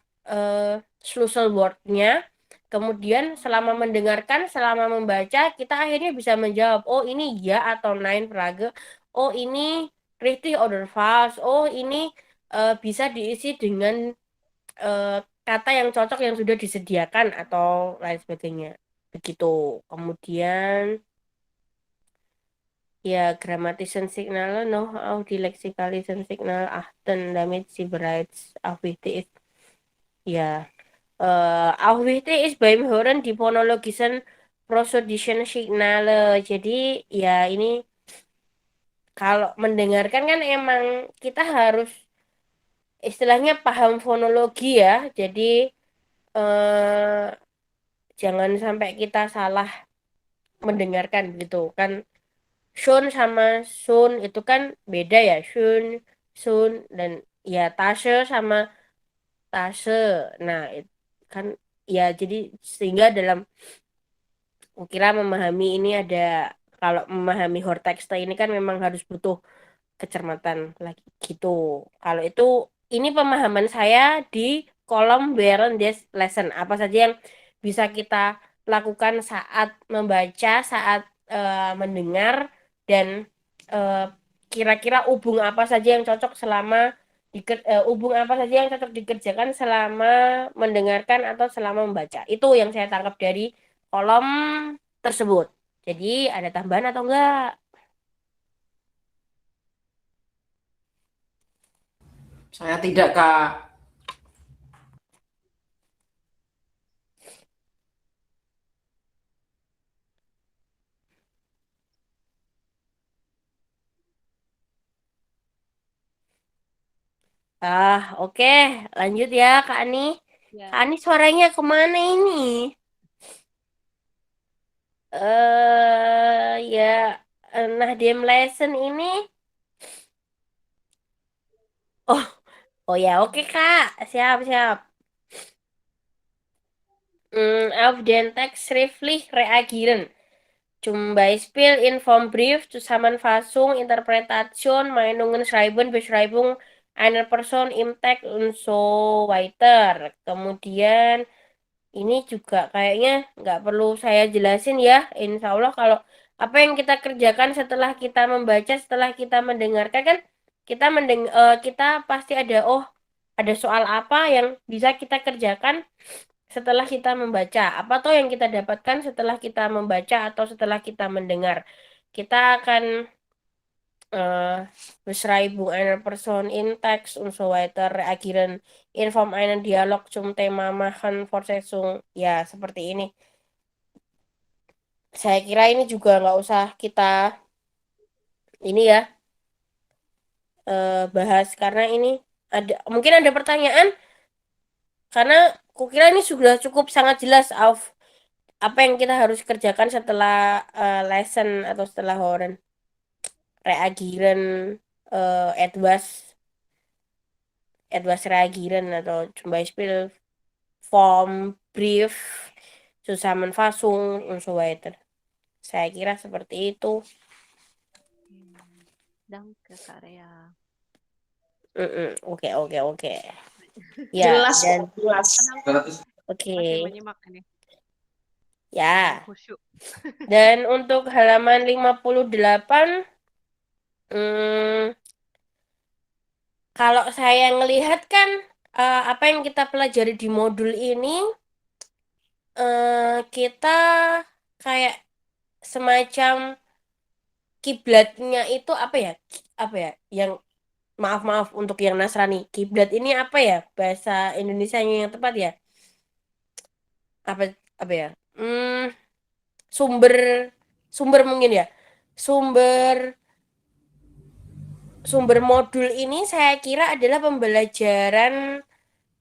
Schlüsselwort-nya. Kemudian selama mendengarkan, selama membaca, kita akhirnya bisa menjawab, oh ini ya atau nein Frage, oh ini richtig oder falsch, oh ini bisa diisi dengan kata yang cocok yang sudah disediakan atau lain sebagainya. Begitu. Kemudian ja, grammatischen Signale noch auch die lexikalischen Signale achten, damit sie bereits auch wichtig ist. Ja, auch wichtig ist beim Hören die phonologischen prosodischen Signale. Jadi ya ini kalau mendengarkan kan emang kita harus istilahnya paham fonologi ya. Jadi jangan sampai kita salah mendengarkan gitu kan. Shun sama sun itu kan beda ya. Shun, sun, dan ya Tashe sama Tase. Nah, kan ya jadi sehingga dalam kira memahami ini ada, kalau memahami hortekste ini kan memang harus butuh kecermatan lagi gitu. Kalau itu ini pemahaman saya di kolom während des Lesson. Apa saja yang bisa kita lakukan saat membaca, saat mendengar, dan kira-kira hubung apa saja yang cocok hubung apa saja yang cocok dikerjakan selama mendengarkan atau selama membaca. Itu yang saya tangkap dari kolom tersebut. Jadi ada tambahan atau enggak? Saya tidak, Kak. Oke. Lanjut ya, Kak Ani. Ya. Kak Ani suaranya kemana ini? Ya, Nahdiem lesson ini. Oh ya, oke Kak. Siap, siap. Auf den Text schriftlich reagieren. Zum Beispiel in Formbrief, Zusammenfassung, Interpretation, Meinungen schreiben, Beschreibung einer Person im Text und so weiter. Kemudian ini juga kayaknya nggak perlu saya jelasin ya. Insya Allah kalau apa yang kita kerjakan setelah kita membaca, setelah kita mendengarkan kan kita pasti ada soal apa yang bisa kita kerjakan setelah kita membaca. Apa tuh yang kita dapatkan setelah kita membaca atau setelah kita mendengar? Kita akan Beschreibung einer Person in Text und so weiter reagieren in Form einen Dialog zum Thema machen Fortsetzung. Ya, seperti ini. Saya kira ini juga nggak usah kita ini ya bahas karena ini mungkin ada pertanyaan karena kukira ini sudah cukup sangat jelas apa yang kita harus kerjakan setelah lesson atau setelah Horen reagieren etwas reagieren atau zum Beispiel Form, Brief, Zusammenfassung und so weiter. Saya kira seperti itu. Danke, Kak Rea. Oke. Ya, Jelas, dan jelas. oke. Masih menyimak ini. Ya. Khusyuk. Dan untuk halaman 58 kalau saya ngelihat kan apa yang kita pelajari di modul ini kita kayak semacam kiblatnya itu apa ya yang maaf untuk yang Nasrani, kiblat ini apa ya bahasa Indonesianya yang tepat ya, apa ya, sumber mungkin ya, sumber modul ini saya kira adalah pembelajaran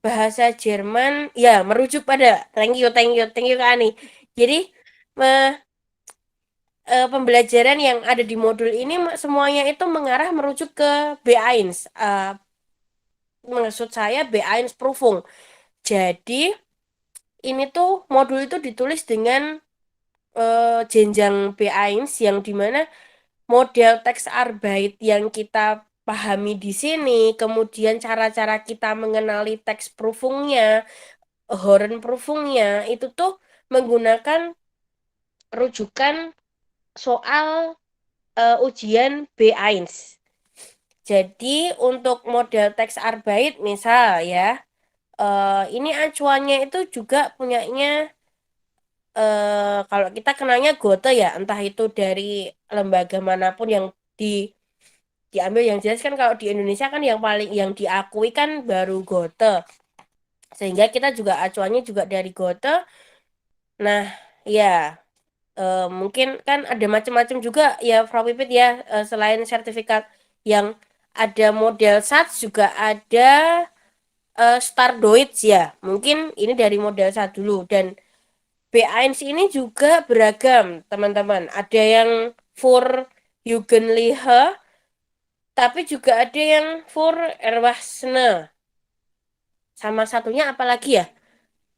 bahasa Jerman ya, merujuk pada thank you Kak Ani. Jadi pembelajaran yang ada di modul ini semuanya itu mengarah merujuk ke B1. Maksud saya B1 Prüfung. Jadi ini tuh modul itu ditulis dengan jenjang B1 yang dimana model teks Arbeit yang kita pahami di sini, kemudian cara-cara kita mengenali teks Prüfungnya, Horen Prüfungnya itu tuh menggunakan rujukan soal ujian B1. Jadi untuk model teks Arbeit misal ya, ini acuannya itu juga punyanya kalau kita kenalnya Goethe ya, entah itu dari lembaga manapun yang diambil, yang jelas kan kalau di Indonesia kan yang paling yang diakui kan baru Goethe. Sehingga kita juga acuannya juga dari Goethe. Nah, ya mungkin kan ada macam-macam juga ya Frau Pipit ya, selain sertifikat yang ada model SATS juga ada Star Deutsch ya. Mungkin ini dari model SATS dulu, dan B1 ini juga beragam, teman-teman. Ada yang for Jugendliche, tapi juga ada yang for Erwachsene. Sama satunya apa lagi ya?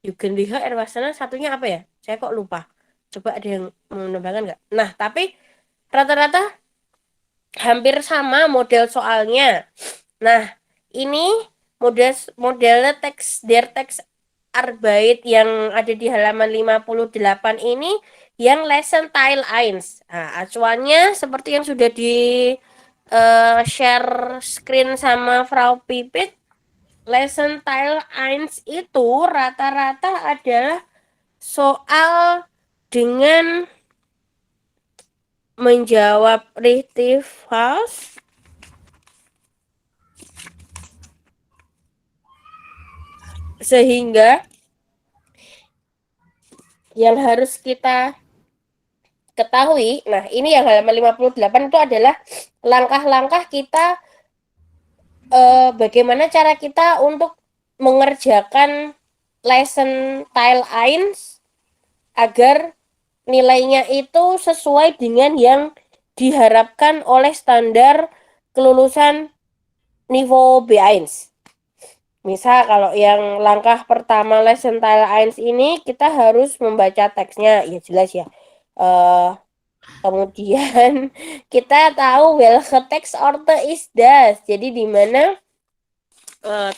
Jugendliche, Erwachsene, satunya apa ya? Saya kok lupa. Coba ada yang menambahkan nggak? Nah, tapi rata-rata hampir sama model soalnya. Nah, ini model teks Arbeit yang ada di halaman 58 ini yang lesson Teil 1. Nah, acuannya seperti yang sudah di share screen sama Frau Pipit. Lesson Teil 1 itu rata-rata adalah soal dengan menjawab richtig false, sehingga yang harus kita ketahui, nah ini yang halaman 58 itu adalah langkah-langkah kita bagaimana cara kita untuk mengerjakan lesson tile 1 agar nilainya itu sesuai dengan yang diharapkan oleh standar kelulusan niveau B1. Misal kalau yang langkah pertama lesson tile 1 ini kita harus membaca teksnya, ya jelas ya. Kemudian kita tahu welke teks orte is das. Jadi di mana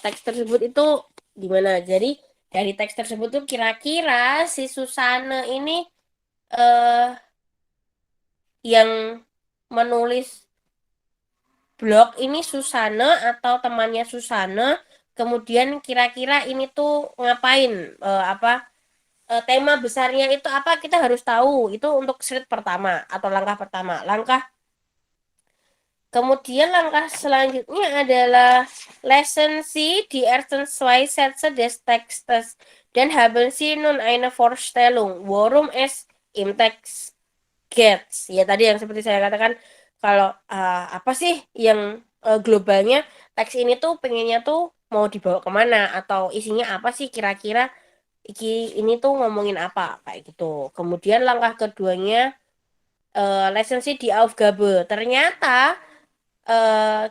teks tersebut itu gimana? Jadi dari teks tersebut tuh kira-kira si Susana ini yang menulis blog ini Susana atau temannya Susana. Kemudian kira-kira ini tuh ngapain? Tema besarnya itu apa? Kita harus tahu. Itu untuk slide pertama atau langkah pertama. Kemudian langkah selanjutnya adalah lesson C, die ersten zwei Sätze des Textes. Dan haben Sie nun eine Vorstellung, worum es im Text geht. Ya tadi yang seperti saya katakan, kalau apa sih yang globalnya teks ini tuh pengennya tuh mau dibawa kemana atau isinya apa sih kira-kira ini tuh ngomongin apa kayak gitu. Kemudian langkah keduanya lesson C di Aufgabe. Ternyata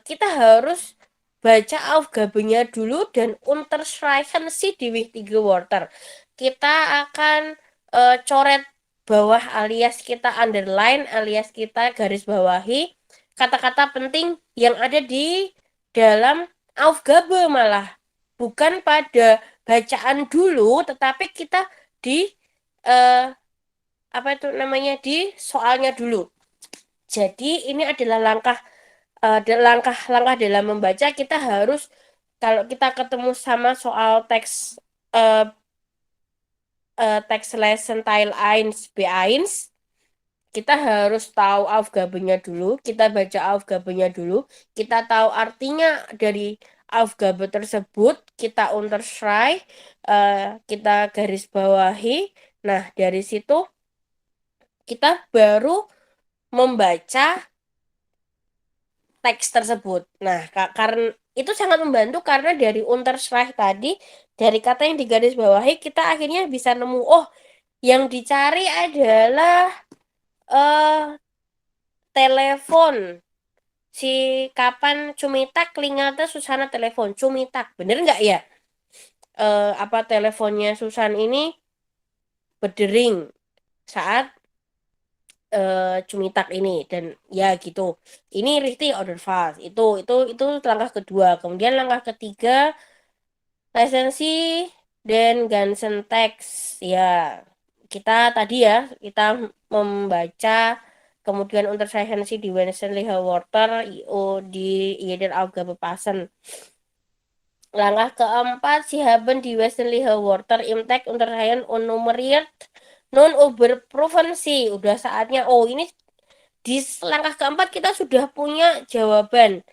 kita harus baca Aufgabe-nya dulu dan unterstreichen Sie die wichtige Wörter. Kita akan coret bawah alias kita underline alias kita garis bawahi kata-kata penting yang ada di dalam Aufgabe malah. Bukan pada bacaan dulu, tetapi kita di di soalnya dulu. Jadi ini adalah langkah dalam membaca. Kita harus kalau kita ketemu sama soal teks lesson tile 1 B1, kita harus tahu Aufgabe-nya dulu, kita baca Aufgabe-nya dulu, kita tahu artinya dari Aufgabe tersebut, kita unterstreich, kita garis bawahi. Nah, dari situ kita baru membaca teks tersebut. Nah, karena itu sangat membantu karena dari unterstreich tadi, dari kata yang digaris bawahi, kita akhirnya bisa nemu, oh, yang dicari adalah telepon. Si kapan Cumitak klingata Susana telepon. Cumitak, bener nggak ya? Teleponnya Susan ini berdering saat Cumitak ini dan ya gitu. Ini richtig oder falsch. Itu langkah kedua. Kemudian langkah ketiga lisensi dan ganzen teks. Ya, kita tadi ya, kita membaca kemudian unterzeichnen Sie die wesentlichen Wörter di jeder Aufgabe passen. Langkah keempat, Sie haben die wesentlichen Wörter im Text unterzeichnen und nummeriert. Nun überprüfen Sie. Udah saatnya. Oh, ini di langkah keempat kita sudah punya jawaban.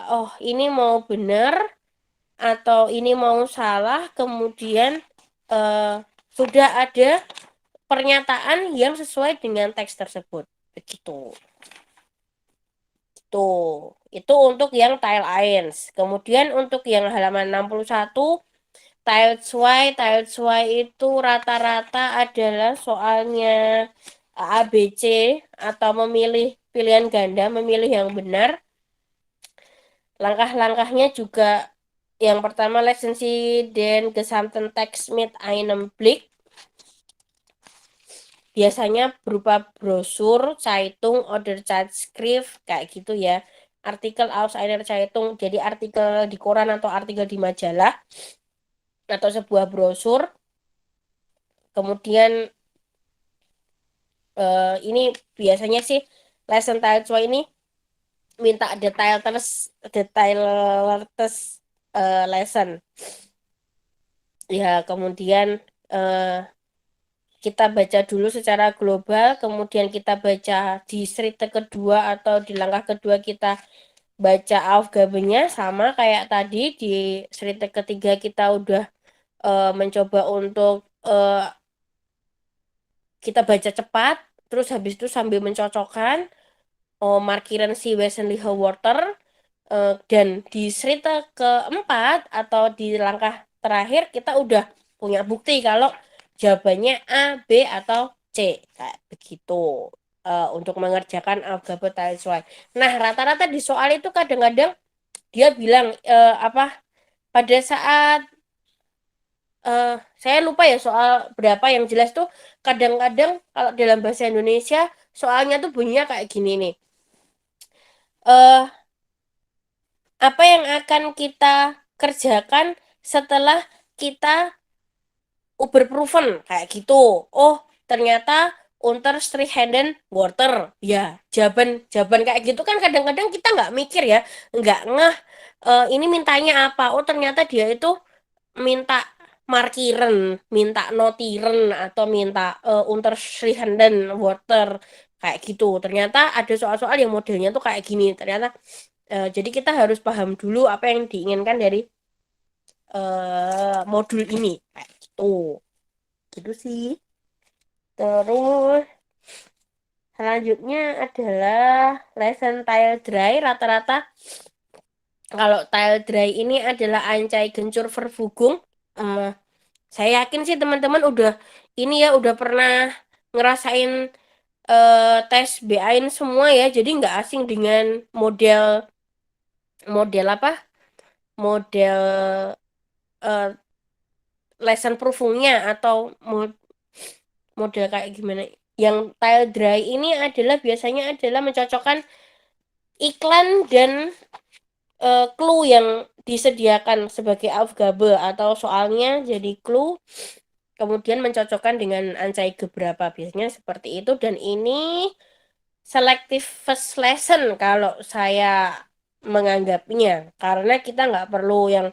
Oh, ini mau benar atau ini mau salah. Kemudian sudah ada pernyataan yang sesuai dengan teks tersebut. Begitu. Tuh, itu untuk yang tile 1. Kemudian untuk yang halaman 61, tile 2 itu rata-rata adalah soalnya ABC atau memilih pilihan ganda, memilih yang benar. Langkah-langkahnya juga yang pertama lesen Sie den gesamten Text mit einem Blick. Biasanya berupa brosur, Zeitung, oder Zeitschrift, kayak gitu ya. Artikel aus einer Zeitung, jadi artikel di koran atau artikel di majalah, atau sebuah brosur. Kemudian ini biasanya sih lesson tile 2 ini minta detail lesson. Ya, kemudian kita baca dulu secara global, kemudian kita baca di Schritt kedua atau di langkah kedua kita baca Aufgabe-nya sama kayak tadi. Di Schritt ketiga kita udah mencoba untuk kita baca cepat, terus habis itu sambil mencocokkan markiran si wesentliche Wörter, Dan di cerita keempat atau di langkah terakhir kita udah punya bukti kalau jawabannya A, B, atau C. Kayak begitu. Untuk mengerjakan algebra tiles Y. Nah, rata-rata di soal itu kadang-kadang dia bilang pada saat saya lupa ya soal berapa yang jelas tuh kadang-kadang kalau dalam bahasa Indonesia soalnya tuh bunyinya kayak gini nih. Apa yang akan kita kerjakan setelah kita Uberproven kayak gitu. Oh, ternyata Unterstrichen water. Ya, jawaban kayak gitu kan kadang-kadang kita nggak mikir ya, nggak ngeh ini mintanya apa. Oh, ternyata dia itu minta markiren, minta notiren atau minta Unterstrichen water kayak gitu. Ternyata ada soal-soal yang modelnya tuh kayak gini. Ternyata jadi kita harus paham dulu apa yang diinginkan dari modul ini kayak gitu sih. Terus selanjutnya adalah lesson tile dry. Rata-rata kalau tile dry ini adalah Ancai Gencur Verfugung. Saya yakin sih teman-teman udah pernah ngerasain tes BAIN semua ya. Jadi nggak asing dengan model lesson proofingnya atau model kayak gimana. Yang tile dry ini biasanya adalah mencocokkan iklan dan clue yang disediakan sebagai Aufgabe atau soalnya jadi clue, kemudian mencocokkan dengan Anzeige berapa, biasanya seperti itu. Dan ini selective first lesson kalau saya menganggapnya, karena kita nggak perlu yang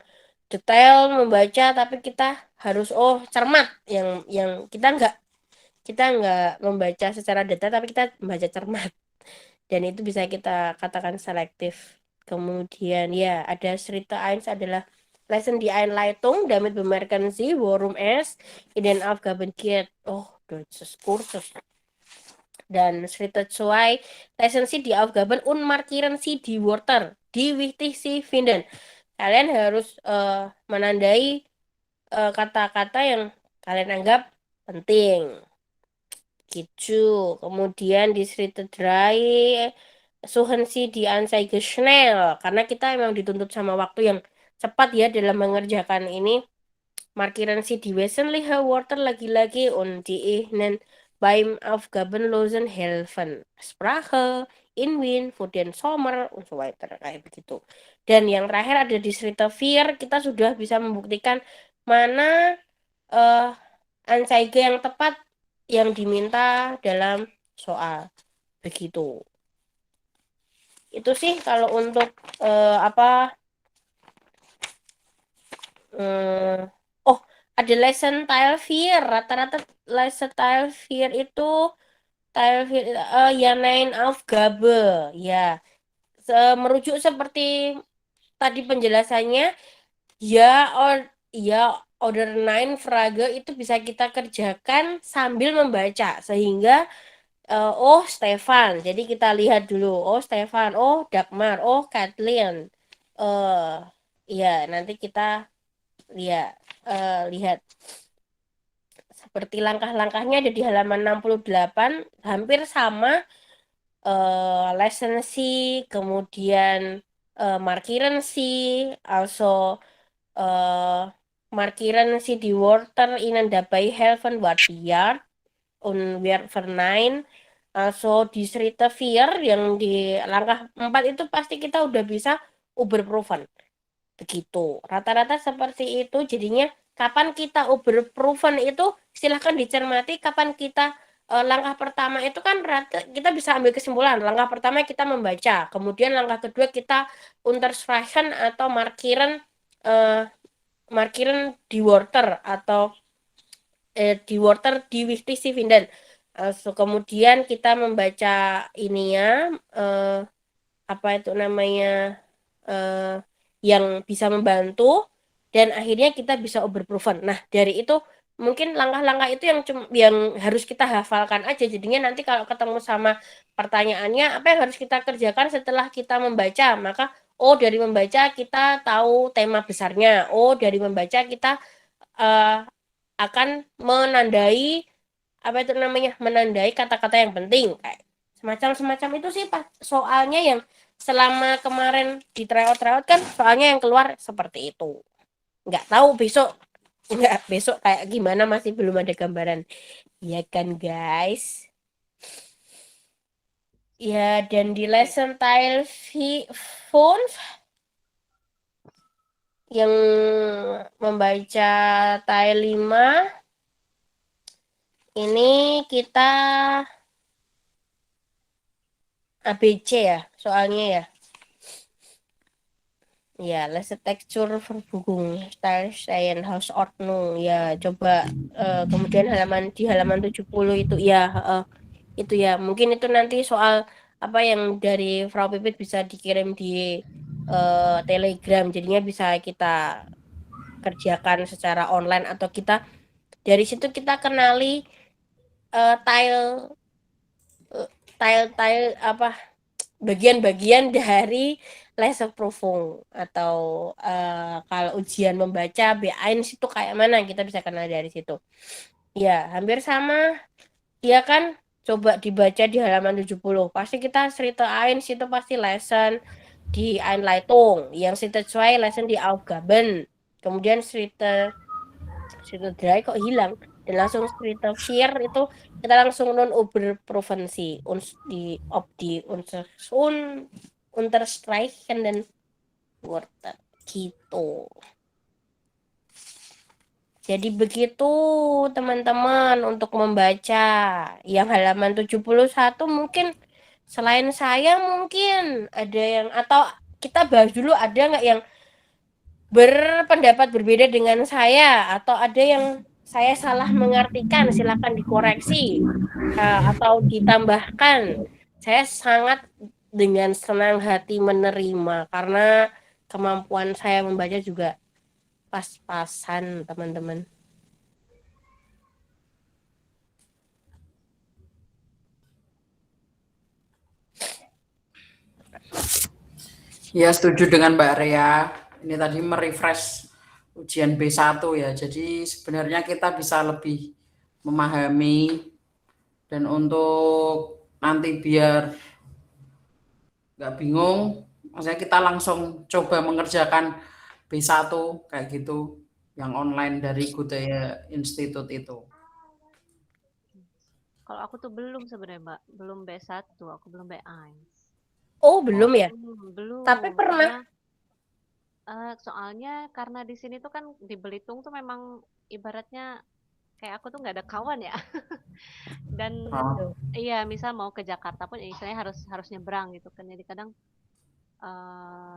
detail membaca, tapi kita harus cermat, yang kita nggak membaca secara detail tapi kita membaca cermat, dan itu bisa kita katakan selektif. Kemudian ya ada cerita eins adalah lesson die Einleitung damit bemerken Sie worum es in den Aufgaben geht. Deutsches Kursus. Dan cerita 2 lesson Sie die Aufgaben und markieren Sie die Wörter die wichtig Sie finden. Kalian harus menandai kata-kata yang kalian anggap penting gitu. Kemudian di cerita dry suhen Sie die Anzeige schnell, karena kita memang dituntut sama waktu yang cepat ya dalam mengerjakan ini. Markieren Sie die wesentliche Wörter lagi-lagi und die Ihnen beim Aufgabenlösen helfen. Sprache, Inwin, für den Sommer, und so weiter. Kayak begitu. Dan yang terakhir ada di cerita 4, kita sudah bisa membuktikan mana Anzeige yang tepat yang diminta dalam soal. Begitu. Itu sih kalau untuk ada lesson tile 4. Rata-rata lesson tile 4 itu Yanein Aufgabe ya. Merujuk seperti tadi penjelasannya order 9 Frage itu bisa kita kerjakan sambil membaca, sehingga Stefan, jadi kita lihat dulu Stefan, Dagmar, Kathleen, ya nanti kita lihat seperti langkah-langkahnya ada di halaman 68, hampir sama. Lesson C, kemudian markieren C, also markieren C die Wörter Ihnen dabei helfen, wat wir und wir vernein. Also di cerita 4 yang di langkah 4 itu pasti kita udah bisa Uberproven. Begitu. Rata-rata seperti itu. Jadinya kapan kita Uberproven itu silahkan dicermati. Kapan kita langkah pertama itu kan kita bisa ambil kesimpulan. Langkah pertama kita membaca. Kemudian langkah kedua kita Unterstreichen atau markiren di Wörter atau di Wörter di wichtig Sie finden. Kemudian kita membaca yang bisa membantu, dan akhirnya kita bisa Uberproven. Nah, dari itu mungkin langkah-langkah itu yang harus kita hafalkan aja. Jadinya nanti kalau ketemu sama pertanyaannya apa yang harus kita kerjakan setelah kita membaca, maka Oh, dari membaca kita tahu tema besarnya. Oh, dari membaca kita akan menandai apa itu namanya? Menandai kata-kata yang penting. Kayak semacam itu sih Pak. Soalnya yang selama kemarin di tryout kan soalnya yang keluar seperti itu. Nggak tahu besok kayak gimana masih belum ada gambaran. Ya kan guys? Ya, dan di lesson tile phone yang membaca tile 5 ini kita ABC ya soalnya ya. Ya, lesson texture verbugung style science house ordnung ya coba kemudian di halaman 70 itu ya itu ya mungkin itu nanti soal apa yang dari Frau Pipit bisa dikirim di Telegram jadinya bisa kita kerjakan secara online atau kita dari situ kita kenali tile apa bagian-bagian dari Leseprüfung atau kalau ujian membaca B1 itu kayak mana kita bisa kenal dari situ. Ya, hampir sama. Dia kan coba dibaca di halaman 70. Pasti kita Schritte 1 itu pasti lesson di Einleitung, yang Schritte 2 lesson di Aufgaben. Kemudian Schritte 3 kok hilang dan langsung Schritte 4 itu kita langsung non Oberprovinsi di Unterstreichen dan Wörter gitu. Jadi begitu teman-teman untuk membaca yang halaman 71 mungkin selain saya mungkin ada yang atau kita bahas dulu ada nggak yang berpendapat berbeda dengan saya atau ada yang saya salah mengartikan silakan dikoreksi atau ditambahkan. Saya sangat dengan senang hati menerima karena kemampuan saya membaca juga pas-pasan teman-teman. Ya, setuju dengan Mbak Rea. Ini tadi merefresh ujian B1 ya. Jadi sebenarnya kita bisa lebih memahami dan untuk nanti biar nggak bingung, maksudnya kita langsung coba mengerjakan B1 kayak gitu yang online dari Goethe Institute itu. Kalau aku tuh belum sebenarnya, Mbak. Belum B1, aku belum B1. Oh, belum ya? Belum. Tapi pernah. Soalnya karena di sini tuh kan di Belitung tuh memang ibaratnya kayak aku tuh nggak ada kawan ya. Dan iya, misal mau ke Jakarta pun ya istilahnya harus nyebrang gitu kan. Jadi kadang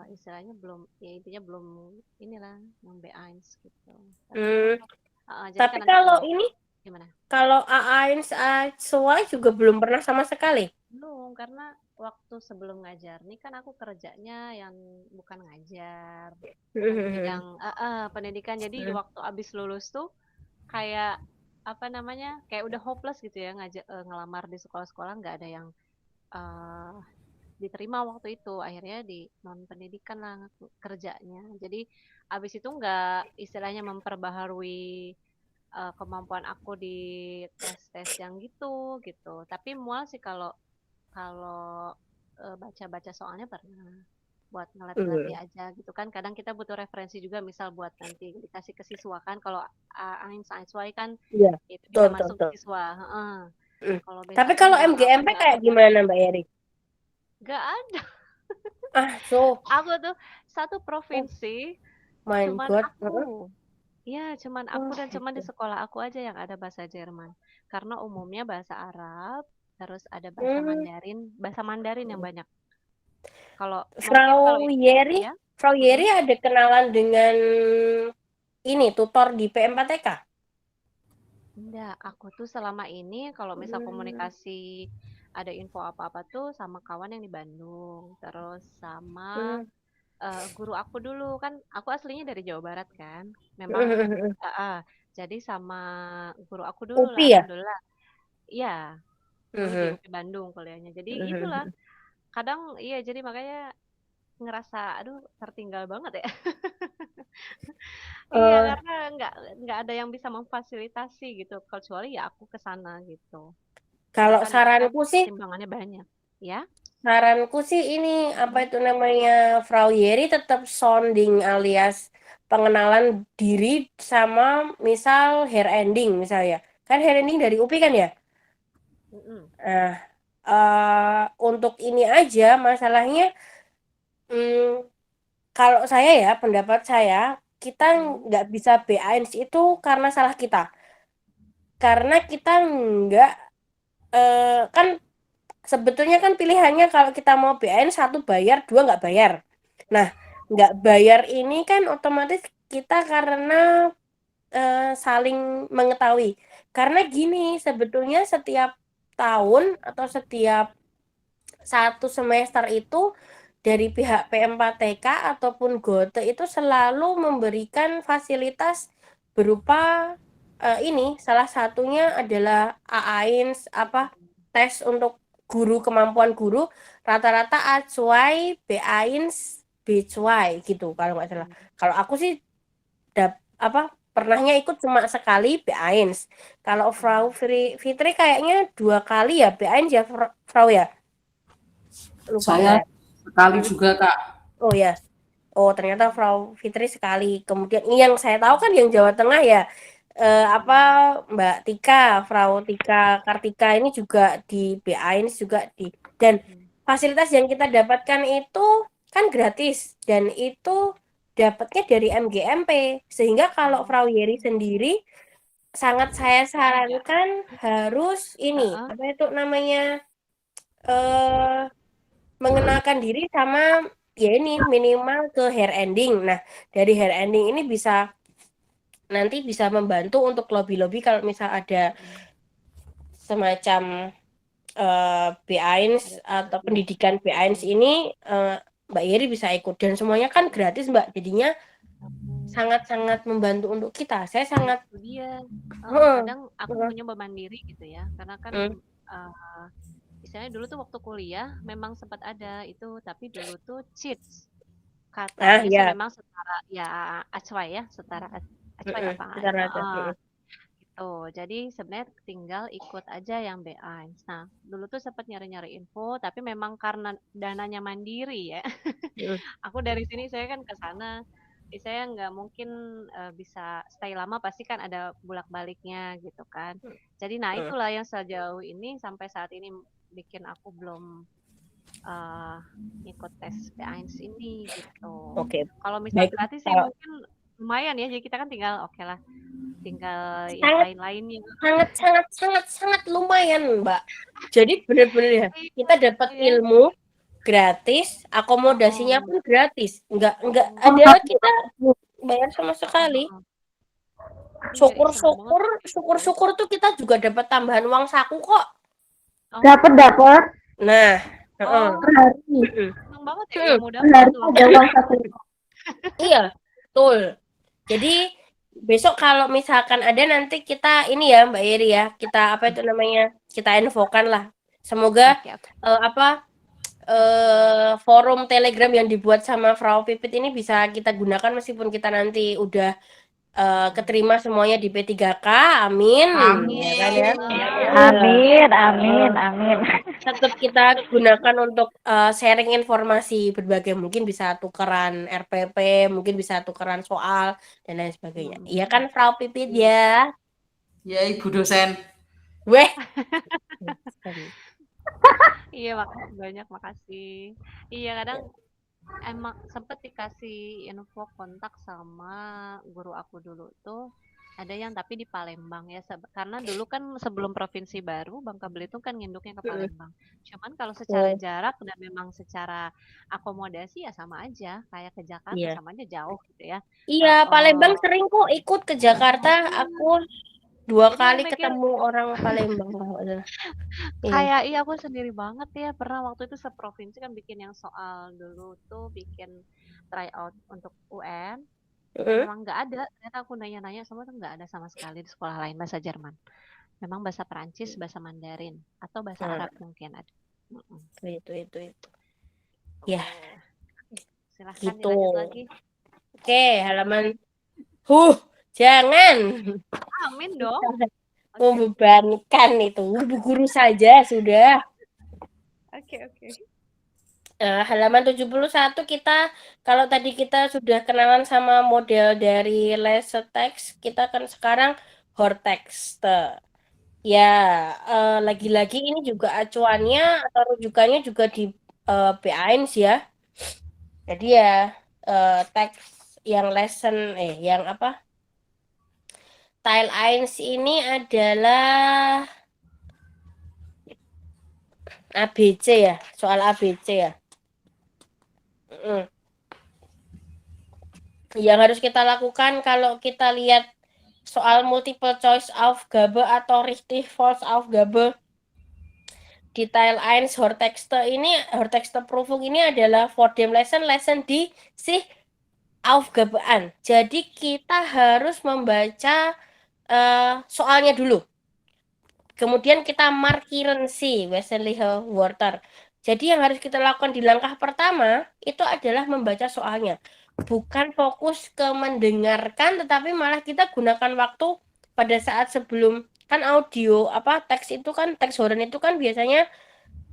istilahnya belum ya intinya belum inilah yang B1 gitu. Jadi Tapi kan kalau ini gimana? Kalau A1 A2 juga belum pernah sama sekali. Belum, karena waktu sebelum ngajar nih kan aku kerjanya yang bukan ngajar, bidang pendidikan. Jadi waktu abis lulus tuh kayak apa namanya, kayak udah hopeless gitu ya ngelamar di sekolah-sekolah nggak ada yang diterima waktu itu. Akhirnya di non pendidikan lah kerjanya. Jadi abis itu nggak istilahnya memperbaharui kemampuan aku di tes-tes yang gitu. Tapi mual sih kalau baca-baca soalnya pernah buat ngelatih aja gitu kan. Kadang kita butuh referensi juga misal buat nanti dikasih ke siswa kan. Kalau A1 kan itu bisa masuk ke siswa. Tapi kalau MGMP kayak gimana Mbak Yeri? Gak ada. Aku tuh satu provinsi cuman aku. Iya, cuman aku dan cuman di sekolah aku aja yang ada bahasa Jerman. Karena umumnya bahasa Arab, terus ada bahasa Mandarin yang banyak. Kalau Frau Yeri ada kenalan dengan ini tutor di PM4TK? Enggak, aku tuh selama ini kalau misal komunikasi ada info apa-apa tuh sama kawan yang di Bandung, terus sama guru aku dulu kan, aku aslinya dari Jawa Barat kan, memang jadi sama guru aku dulu lah, alhamdulillah, iya, dulu di UPI Bandung kuliahnya, jadi itulah, kadang iya jadi makanya ngerasa aduh tertinggal banget ya. Iya, Eh, karena nggak ada yang bisa memfasilitasi gitu, kecuali ya aku ke sana gitu. kalau Sedangkan itu kan saranku sih pertimbangannya banyak, ya. ini apa itu namanya Frau Yeri tetap sounding alias pengenalan diri sama misal hair ending misalnya. Kan hair ending dari UPI kan ya? Mm-mm. Nah, untuk ini aja masalahnya hmm, kalau saya ya pendapat saya kita nggak bisa B1 itu karena salah kita. Karena kita nggak kan sebetulnya kan pilihannya kalau kita mau BAN satu bayar, dua nggak bayar. Nah, nggak bayar ini kan otomatis kita karena saling mengetahui. Karena gini, sebetulnya setiap tahun atau setiap satu semester itu dari pihak P4TK ataupun GOTE itu selalu memberikan fasilitas berupa ini salah satunya adalah AAINS apa tes untuk guru kemampuan guru rata-rata A2, B1, B2 gitu kalau nggak salah. Kalau aku sih pernahnya ikut cuma sekali B1. Kalau Frau Fitri kayaknya 2 kali ya B1 ya Frau ya. Lupa Saya saya. sekali juga, Kak. Oh ya. Oh, ternyata Frau Fitri sekali. Kemudian yang saya tahu kan yang Jawa Tengah ya Mbak Tika, Frau Tika Kartika ini juga di BAIN juga dan fasilitas yang kita dapatkan itu kan gratis dan itu dapatnya dari MGMP. Sehingga kalau Frau Yeri sendiri sangat saya sarankan harus ini apa itu namanya mengenalkan diri sama ya ini minimal ke hair ending. Nah, dari hair ending ini nanti bisa membantu untuk lobby-lobby kalau misal ada semacam B1 atau pendidikan B1 ini Mbak Yeri bisa ikut dan semuanya kan gratis Mbak. Jadinya sangat-sangat membantu untuk kita. Saya sangat Itu dia. Kadang aku mencoba mandiri gitu ya, karena kan misalnya dulu tuh waktu kuliah memang sempat ada itu, tapi dulu tuh cheats. Katanya sih ya. memang setara ya acuai ya, setara acuai apa Secara gitu. Jadi sebenarnya tinggal ikut aja yang B1. Nah, dulu tuh sempat nyari-nyari info, tapi memang karena dananya mandiri ya. Aku dari sini saya kan ke sana, saya nggak mungkin bisa stay lama, pasti kan ada bolak-baliknya gitu kan. Jadi nah itulah yang sejauh ini sampai saat ini bikin aku belum ikut tes B1 ini gitu. Oke. Kalau misalnya Baik, gratis sih mungkin lumayan ya, jadi kita kan tinggal oke lah, tinggal yang lain-lainnya. sangat lumayan Mbak. Jadi benar-benar ya kita dapat ilmu gratis, akomodasinya pun gratis. Enggak ada kita bayar sama sekali. Syukur tuh kita juga dapat tambahan uang saku kok. Dapat. Nah, Senang banget ya ilmu dapat Ada uang saku. Iya, betul. Jadi besok kalau misalkan ada nanti kita ini ya Mbak Yeri ya, kita apa itu namanya? Kita infokan lah. Semoga forum Telegram yang dibuat sama Frau Pipit ini bisa kita gunakan meskipun kita nanti udah keterima semuanya di P3K. Amin. Ya kan ya. Amin. Tetap kita gunakan untuk sharing informasi berbagai, mungkin bisa tukeran RPP, mungkin bisa tukeran soal dan lain sebagainya. Iya kan Frau Pipit ya? Ya, Ibu dosen. Weh. Iya, makasih. Iya, kadang emang sempet dikasih info kontak sama guru aku dulu tuh, ada yang tapi di Palembang ya, karena dulu kan sebelum provinsi baru Bangka Belitung kan nginduknya ke Palembang. Cuman kalau secara jarak dan memang secara akomodasi ya sama aja kayak ke Jakarta, sama aja jauh gitu ya. Iya, Palembang sering kok ikut ke Jakarta. Aku 2 kali ketemu orang Palembang. Kayak iya aku sendiri banget ya, pernah waktu itu seprovinsi kan bikin yang soal dulu tuh bikin tryout untuk UN. Memang nggak ada, ternyata aku nanya-nanya semua tuh nggak ada sama sekali di sekolah lain bahasa Jerman. Memang bahasa Perancis, bahasa Mandarin, atau bahasa Arab mungkin ada. Itu. Ya. Silahkan Gitu. dilanjut lagi. Oke, halaman. Jangan Amin dong. Oke, membebankan itu. Bu guru saja sudah. oke. Halaman 71 kita, kalau tadi kita sudah kenalan sama model dari lesser text, kita kan sekarang hortext. Ya, lagi-lagi ini juga acuannya atau rujukannya juga di B1 ya. Jadi ya teks yang yang apa? Tile 1 ini adalah ABC ya, soal ABC ya. Yang harus kita lakukan kalau kita lihat soal multiple choice Aufgabe atau richtig false Aufgabe di Tile 1 Hortexte Prüfung ini adalah for dem lesson di si Aufgabean. Jadi kita harus membaca soalnya dulu. Kemudian kita markieren si wesentliche Wörter. Jadi yang harus kita lakukan di langkah pertama itu adalah membaca soalnya. Bukan fokus ke mendengarkan, tetapi malah kita gunakan waktu pada saat sebelum kan audio teks itu kan teks Horen itu kan biasanya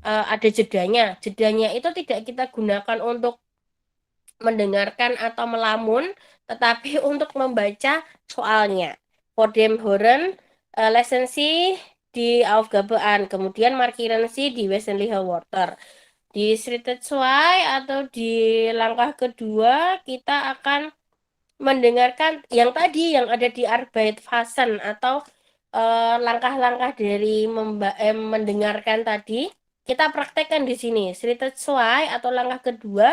ada jedanya. Jedanya itu tidak kita gunakan untuk mendengarkan atau melamun, tetapi untuk membaca soalnya. For dem Horen lesensi di Aufgabean, kemudian markiran si di wesentliche Wörter. Di Schritt 2 atau di langkah kedua kita akan mendengarkan yang tadi yang ada di Arbeitsphasen atau langkah-langkah dari mendengarkan tadi kita praktekkan di sini. Schritt 2 atau langkah kedua,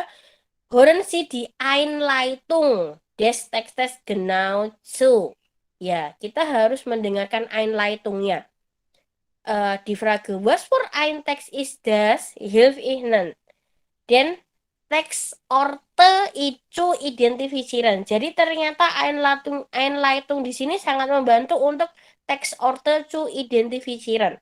hören Sie die Einleitung des Textes genau zu. Ya, kita harus mendengarkan Einleitungnya. Die Frage, was für ein Text ist das? Hilf Ihnen. Den Textorte itu identifizieren. Jadi ternyata Einleitung di sini sangat membantu untuk Textorte zu identifizieren.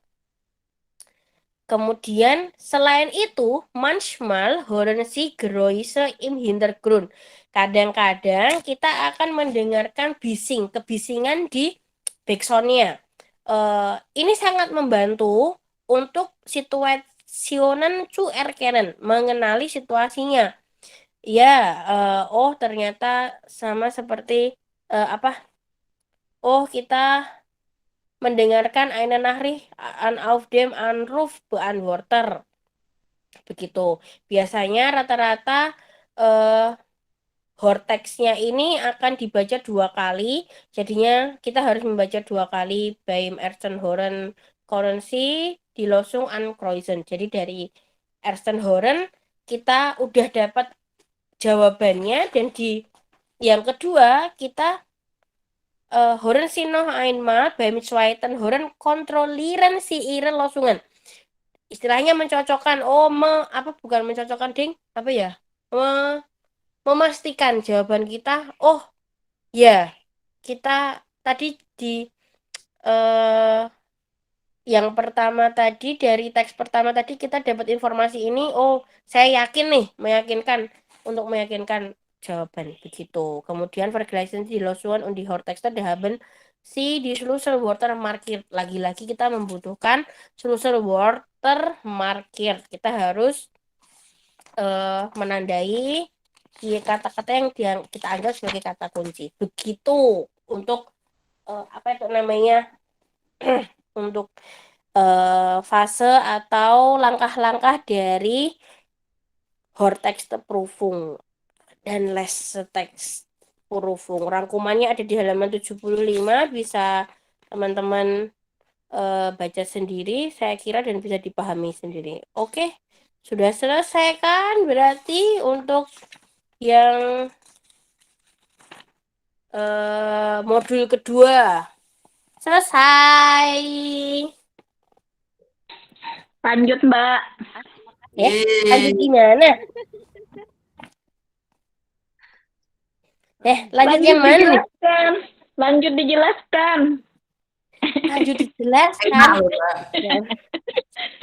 Kemudian selain itu, manchmal hören Sie Geräusche im Hintergrund. Kadang-kadang kita akan mendengarkan kebisingan di backsound-nya. Ini sangat membantu untuk situationen zu erkennen, mengenali situasinya. Ya, ternyata sama seperti kita mendengarkan eine Nachricht auf dem Anruf beantworter. Begitu. Biasanya rata-rata hortextnya ini akan dibaca 2 kali. Jadinya kita harus membaca 2 kali beim ersten Hören können Sie die Lösung ankreuzen. Jadi dari ersten Hören kita udah dapat jawabannya dan di yang kedua kita Hören Sie noch einmal beim zweiten Hören kontrollieren Sie Ihre Lösungen. Istilahnya mencocokkan, bukan mencocokkan ding, memastikan jawaban kita. Ya, kita tadi di yang pertama tadi dari teks pertama tadi kita dapat informasi ini. Saya yakin nih, meyakinkan jawaban begitu. Kemudian vergleichen die Lösungen und die Hortexte haben Sie die Schlüsselwörter markiert. Lagi-lagi kita membutuhkan Schlüsselwörter markiert. Kita harus menandai kata-kata yang kita anggap sebagai kata kunci. Begitu untuk untuk fase atau langkah-langkah dari Hortexte Prüfung dan Lesetext Prüfung. Rangkumannya ada di halaman 75, bisa teman-teman baca sendiri, saya kira, dan bisa dipahami sendiri. Oke, sudah selesai kan? Berarti untuk yang modul kedua selesai. Lanjut, Mbak. Lanjut gimana? Lanjut yang mana? Lanjut dijelaskan.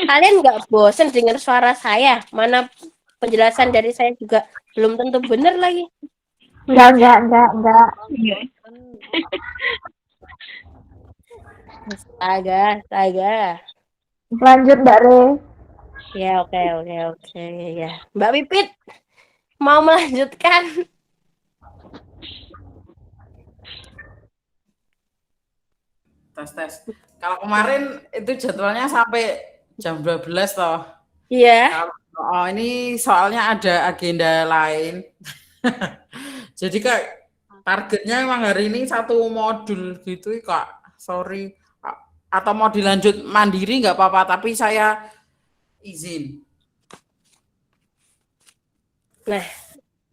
Kalian nggak bosan dengar suara saya? Mana penjelasan dari saya juga belum tentu benar lagi. Enggak. Astaga. Lanjut Mbak Re. Ya, oke. Ya. Mbak Pipit mau melanjutkan? Tes. Kalau kemarin itu jadwalnya sampai jam 12 toh. Iya. Ini soalnya ada agenda lain. Jadi Kak, targetnya emang hari ini 1 modul gitu Kak. Sorry. Atau mau dilanjut mandiri nggak apa-apa, tapi saya izin. Nah,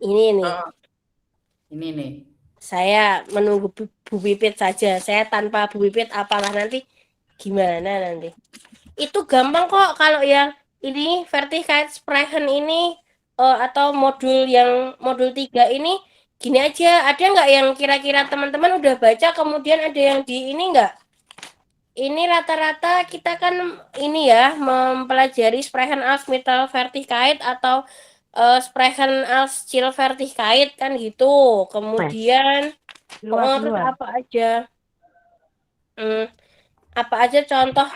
ini nih. Ini nih. Saya menunggu Bu Pipit saja. Saya tanpa Bu Pipit apalah nanti gimana nanti. Itu gampang kok kalau yang ini Vertigkeitssprechen ini atau modul 3 ini gini aja. Ada nggak yang kira-kira teman-teman udah baca kemudian ada yang di ini nggak? Ini rata-rata kita kan ini ya mempelajari Sprechen als Mittelfertigkeit atau Sprechen als Zielfertigkeit kan gitu. Kemudian terus apa aja? Apa aja contoh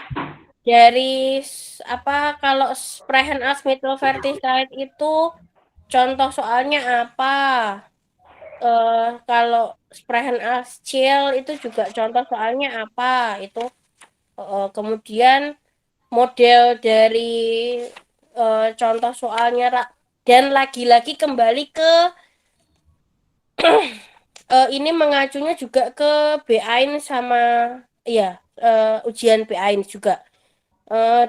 dari apa kalau Sprechen als Mittelfertigkeit itu contoh soalnya apa? Kalau Sprechen als Ziel itu juga contoh soalnya apa? Itu kemudian model dari contoh soalnya dan lagi-lagi kembali ke ini mengacunya juga ke B1 sama ya ujian B1 juga.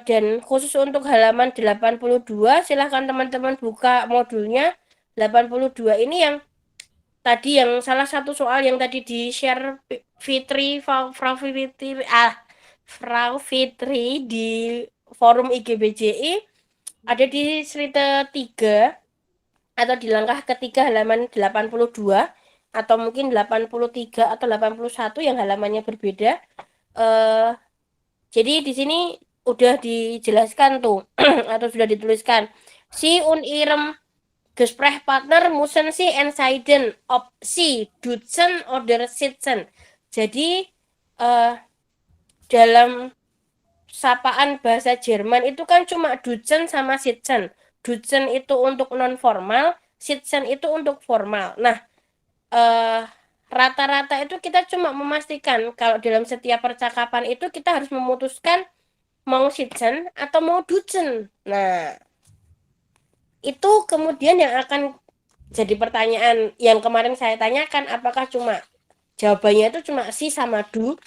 Dan khusus untuk halaman 82 silahkan teman-teman buka modulnya 82 ini yang tadi yang salah satu soal yang tadi di share Frau Fitri di forum IGBJI ada di slide 3 atau di langkah ketiga halaman 82 atau mungkin 83 atau 81 yang halamannya berbeda. Jadi di sini udah dijelaskan tuh atau sudah dituliskan si Ihrem Gesprächspartner müssen Sie entscheiden ob Sie duzen oder sitzen. Jadi dalam sapaan bahasa Jerman itu kan cuma duzen sama sitzen. Duzen itu untuk non formal, sitzen itu untuk formal. Nah, rata-rata itu kita cuma memastikan kalau dalam setiap percakapan itu kita harus memutuskan mau sitzen atau mau duzen. Nah, itu kemudian yang akan jadi pertanyaan yang kemarin saya tanyakan, apakah cuma jawabannya itu cuma si sama du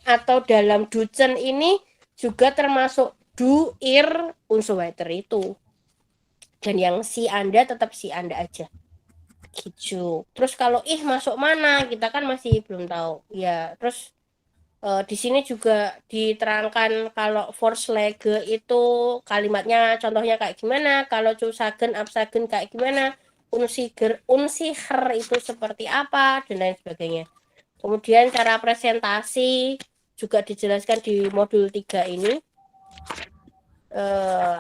atau dalam duzen ini juga termasuk du, ir, und so weiter itu. Dan yang si Anda tetap si Anda aja. Gitu. Terus kalau masuk mana? Kita kan masih belum tahu. Ya, terus di sini juga diterangkan kalau Vorschläge itu kalimatnya contohnya kayak gimana, kalau Zusagen, Absagen kayak gimana, Unsicher itu seperti apa dan lain sebagainya. Kemudian cara presentasi juga dijelaskan di modul 3 ini.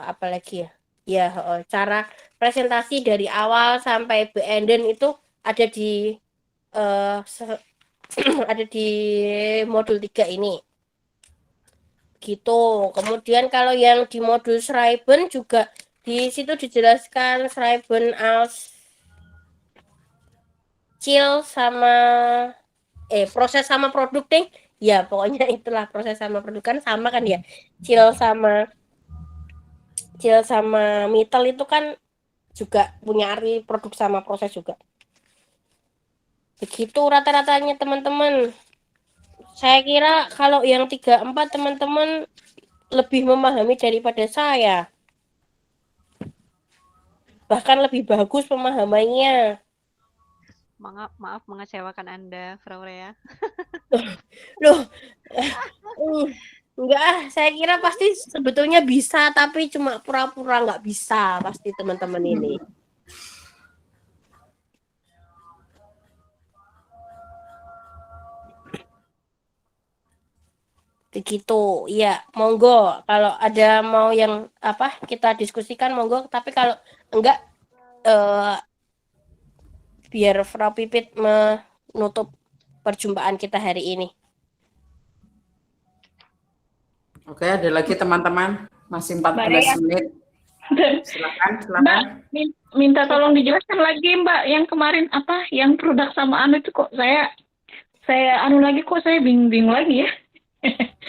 Apalagi ya? Ya, cara presentasi dari awal sampai beenden itu ada di ada di modul 3 ini. Gitu. Kemudian kalau yang di modul Schreiben juga di situ dijelaskan Schreiben als Ziel sama proses sama produk deh. Ya, pokoknya itulah proses sama produk kan sama kan ya. Ziel sama Mittel itu kan juga punya arti produk sama proses juga. Begitu rata-ratanya teman-teman. Saya kira kalau yang 3-4 teman-teman lebih memahami daripada saya. Bahkan lebih bagus pemahamannya. Maaf mengecewakan Anda, Frau Rea. Loh. Enggak, saya kira pasti sebetulnya bisa, tapi cuma pura-pura nggak bisa pasti teman-teman ini. Begitu, ya monggo kalau ada mau yang kita diskusikan monggo, tapi kalau enggak biar Frau Pipit menutup perjumpaan kita hari ini. Oke, ada lagi teman-teman? Masih 14 Mbak menit. Silakan. Mbak, minta tolong dijelaskan lagi Mbak yang kemarin apa yang produk sama anu itu kok saya anu lagi kok saya bingung lagi ya.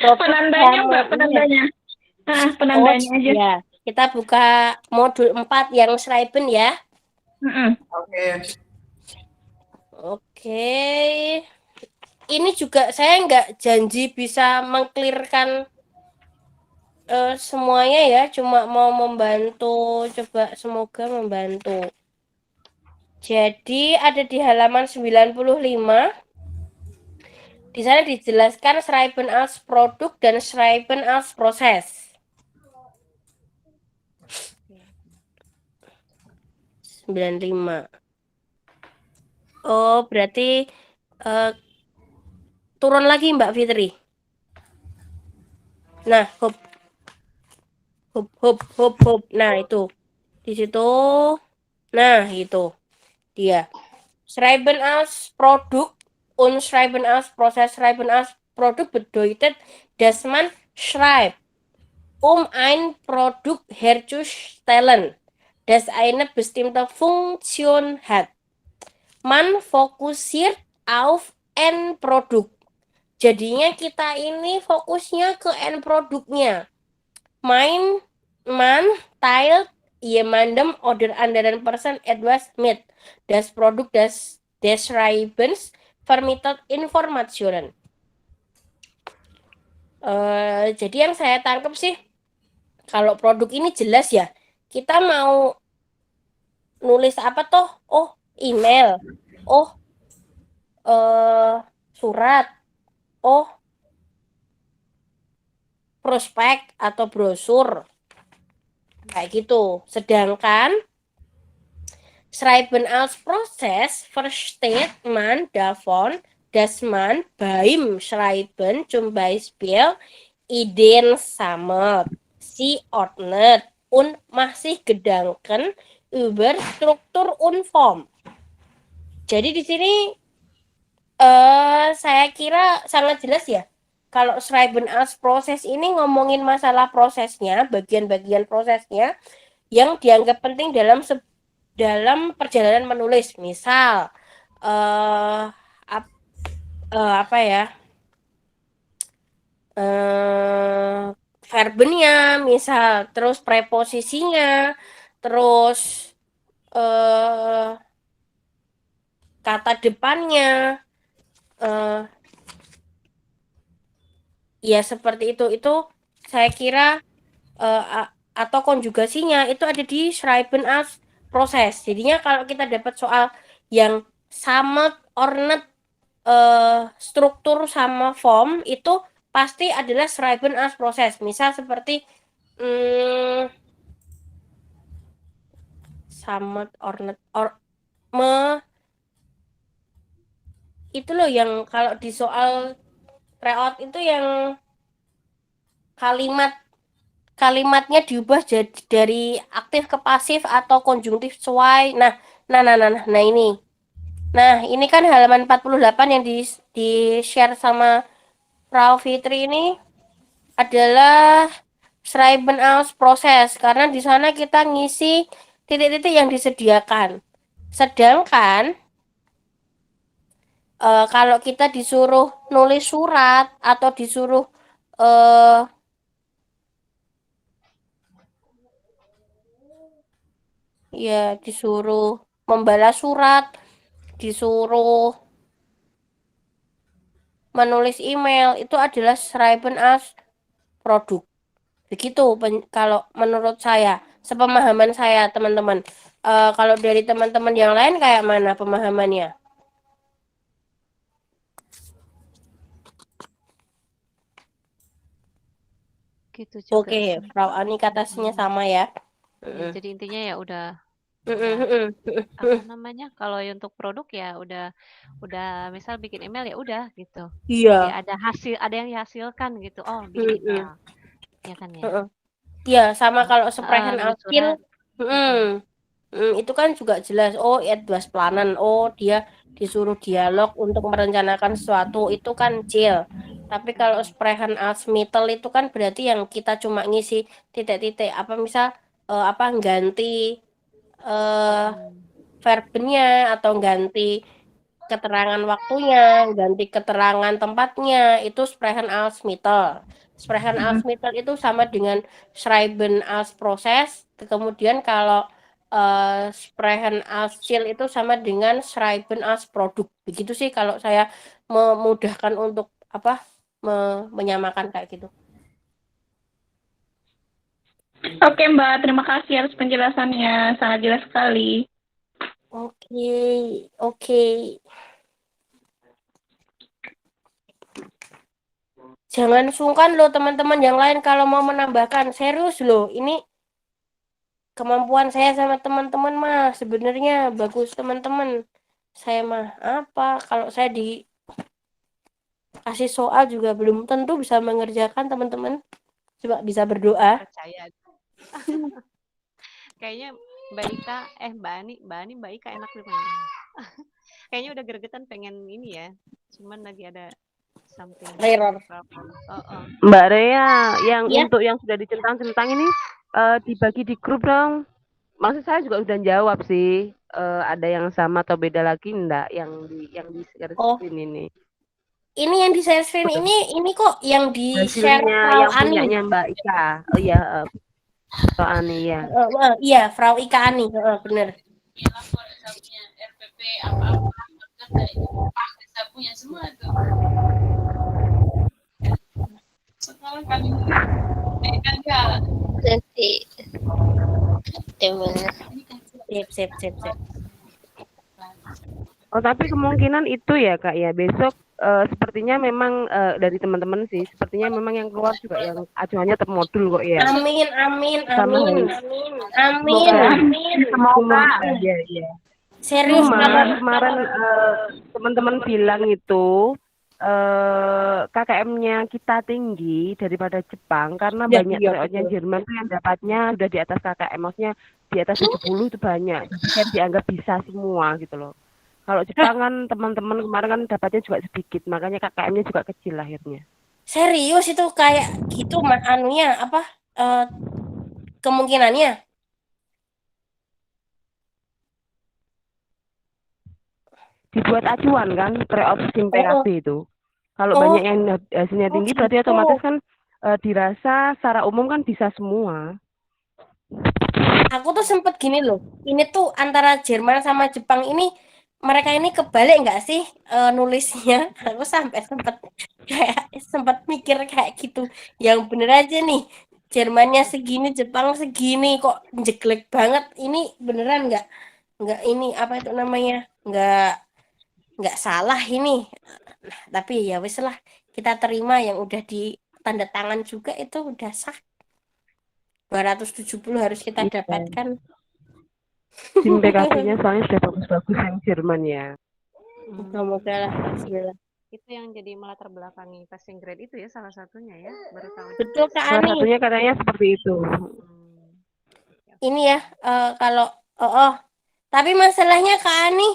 Penandanya Mbak, penandanya. Nah, penandanya aja. Ya, kita buka modul 4 yang Schreiben ya. Oke. Ini juga saya nggak janji bisa mengklirkan semuanya ya, cuma mau membantu, coba semoga membantu. Jadi ada di halaman 95. Di sana dijelaskan Schreiben als produk dan Schreiben als proses. 95. Oh, berarti turun lagi Mbak Fitri. Nah, hop. Nah, itu. Di situ. Nah, itu. Dia. Schreiben als produk und Schreiben als proses. Schreiben als produk bedeutet, dass man schreibt, ein Produkt herzustellen, das eine bestimmte Funktion hat. Man fokussiert auf Endprodukt. Jadinya kita ini fokusnya ke end produknya. Man teilt jemandem oder anderen Person etwas mit. Das Produkt des Schreibens vermittelt Informationen. Jadi yang saya tangkap sih, kalau produk ini jelas ya, kita mau nulis apa toh? Oh, email. Oh, surat. Oh, prospek atau brosur. Kayak gitu. Sedangkan Schreiben als Prozess versteht man davon, dass man beim Schreiben zum Beispiel Ideen sammelt, sie ordnet und masih Gedanken über Struktur und Form. Jadi di sini saya kira sangat jelas ya. Kalau Schreiben als Proses ini ngomongin masalah prosesnya, bagian-bagian prosesnya yang dianggap penting dalam perjalanan menulis. Misal apa ya? Verbennya, misal, terus preposisinya, terus kata depannya, ya seperti itu saya kira atau konjugasinya itu ada di Schreiben als Proses. Jadinya kalau kita dapat soal yang sama ornet struktur sama form itu pasti adalah Schreiben als Proses. Misal seperti sama ornet itu loh yang kalau di soal reot itu yang kalimatnya diubah jadi dari aktif ke pasif atau konjungtif sesuai. Nah ini. Nah, ini kan halaman 48 yang di-share sama Frau Fitri ini adalah Schreiben als Proses karena di sana kita ngisi titik-titik yang disediakan. Sedangkan kalau kita disuruh nulis surat atau disuruh disuruh membalas surat, disuruh menulis email, itu adalah Schreiben als produk. Begitu kalau menurut saya, sepemahaman saya teman-teman. Kalau dari teman-teman yang lain kayak mana pemahamannya? Gitu juga. Oke, Frau Ani katanya sama ya. Jadi intinya ya udah kalau untuk produk ya udah misal bikin email ya udah gitu. Iya. Ya ada yang dihasilkan gitu. Oh, bikin email. Ya kan ya. Iya, sama kalau sprechen als Ziel. Itu kan juga jelas. Oh, Planen. Oh, dia disuruh dialog untuk merencanakan sesuatu. Itu kan chill. Tapi kalau Sprechen als Mittel itu kan berarti yang kita cuma ngisi titik-titik. Apa misal apa ganti verbnya atau ganti keterangan waktunya, ganti keterangan tempatnya, itu Sprechen als Mittel. Sprechen als Mittel itu sama dengan Schreiben als Proses. Kemudian kalau Sprechen als Ziel itu sama dengan Schreiben als Produk. Begitu sih kalau saya memudahkan untuk apa menyamakan kayak gitu. Oke Mbak, terima kasih atas penjelasannya. Sangat jelas sekali. Oke. Jangan sungkan loh teman-teman yang lain kalau mau menambahkan. Serius loh, ini kemampuan saya sama teman-teman mah sebenarnya bagus teman-teman. Saya mah apa kalau saya dikasih soal juga belum tentu bisa mengerjakan teman-teman. Coba bisa berdoa. Percaya. Kayaknya Mbak Ani, Mbak Ika enak nih pengen. Kayaknya udah gregetan pengen ini ya. Cuman lagi ada something Error. Mbak Rea, yang Ya. untuk yang sudah dicentang-centang ini dibagi di grup dong. Maksud saya juga udah jawab sih. Ada yang sama atau beda lagi enggak yang di share screen ini? Ini yang di share screen ini kok yang di share Hasilnya Frau yang Ani. punyanya Mbak Ika. Oh iya, Frau Ani ya. Iya, Frau Ika Ani, bener. Nanti gimana? Sip. Oh tapi kemungkinan itu ya Kak ya, besok sepertinya memang dari teman-teman sih, sepertinya memang yang keluar juga yang acuannya termodul kok ya. Amin. Semoga. Iya. Serius Kemarin teman-teman bilang itu KKM-nya kita tinggi daripada Jepang karena banyak tryout-nya Jerman tuh yang dapatnya udah di atas KKM, maksudnya di atas 70 itu banyak. Jadi dianggap bisa semua gitu loh. Kalau Jepang kan teman-teman kemarin kan dapatnya juga sedikit, makanya KKM-nya juga kecil akhirnya. Serius itu kayak gitu anunya apa kemungkinannya? Dibuat acuan kan tryout SIM PKB itu. Kalau banyak yang hasilnya tinggi berarti otomatis kan dirasa secara umum kan bisa semua. Aku tuh sempet gini loh. Ini tuh antara Jerman sama Jepang ini mereka ini kebalik nggak sih nulisnya? Aku sampai sempat mikir kayak gitu. Yang bener aja nih. Jermannya segini, Jepang segini, kok jeglek banget. Ini beneran nggak ini apa itu namanya? Nggak salah ini. Nah, tapi ya wis lah, kita terima yang udah di tanda tangan juga itu udah sah. 270 harus kita dapatkan. SIM PKB-nya soalnya sudah bagus-bagus yang Jerman ya. Semoga lah, bismillah. Itu yang jadi melatar belakangi passing grade itu ya salah satunya ya, baru tahu. Betul Kak Ani. Salah satunya katanya seperti itu. Ini ya kalau tapi masalahnya Kak Ani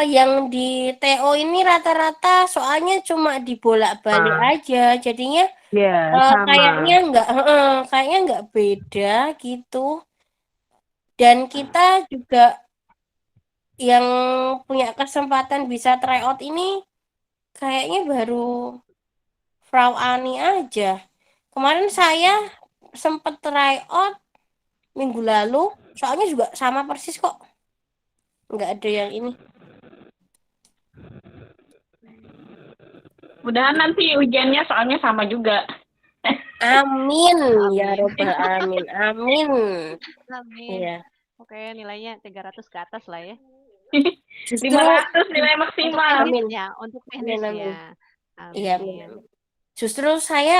yang di TO ini rata-rata soalnya cuma dibolak-balik aja, jadinya kayaknya nggak beda gitu. Dan kita juga yang punya kesempatan bisa tryout ini kayaknya baru Frau Ani aja. Kemarin saya sempat tryout minggu lalu, soalnya juga sama persis kok. Nggak ada yang ini. Mudahan nanti ujiannya soalnya sama juga. Amin ya robbal amin. Amin. Iya. Oke, nilainya 300 ke atas lah ya. 500 nilai maksimal. Amin ya, untuk teknis ya. Iya, justru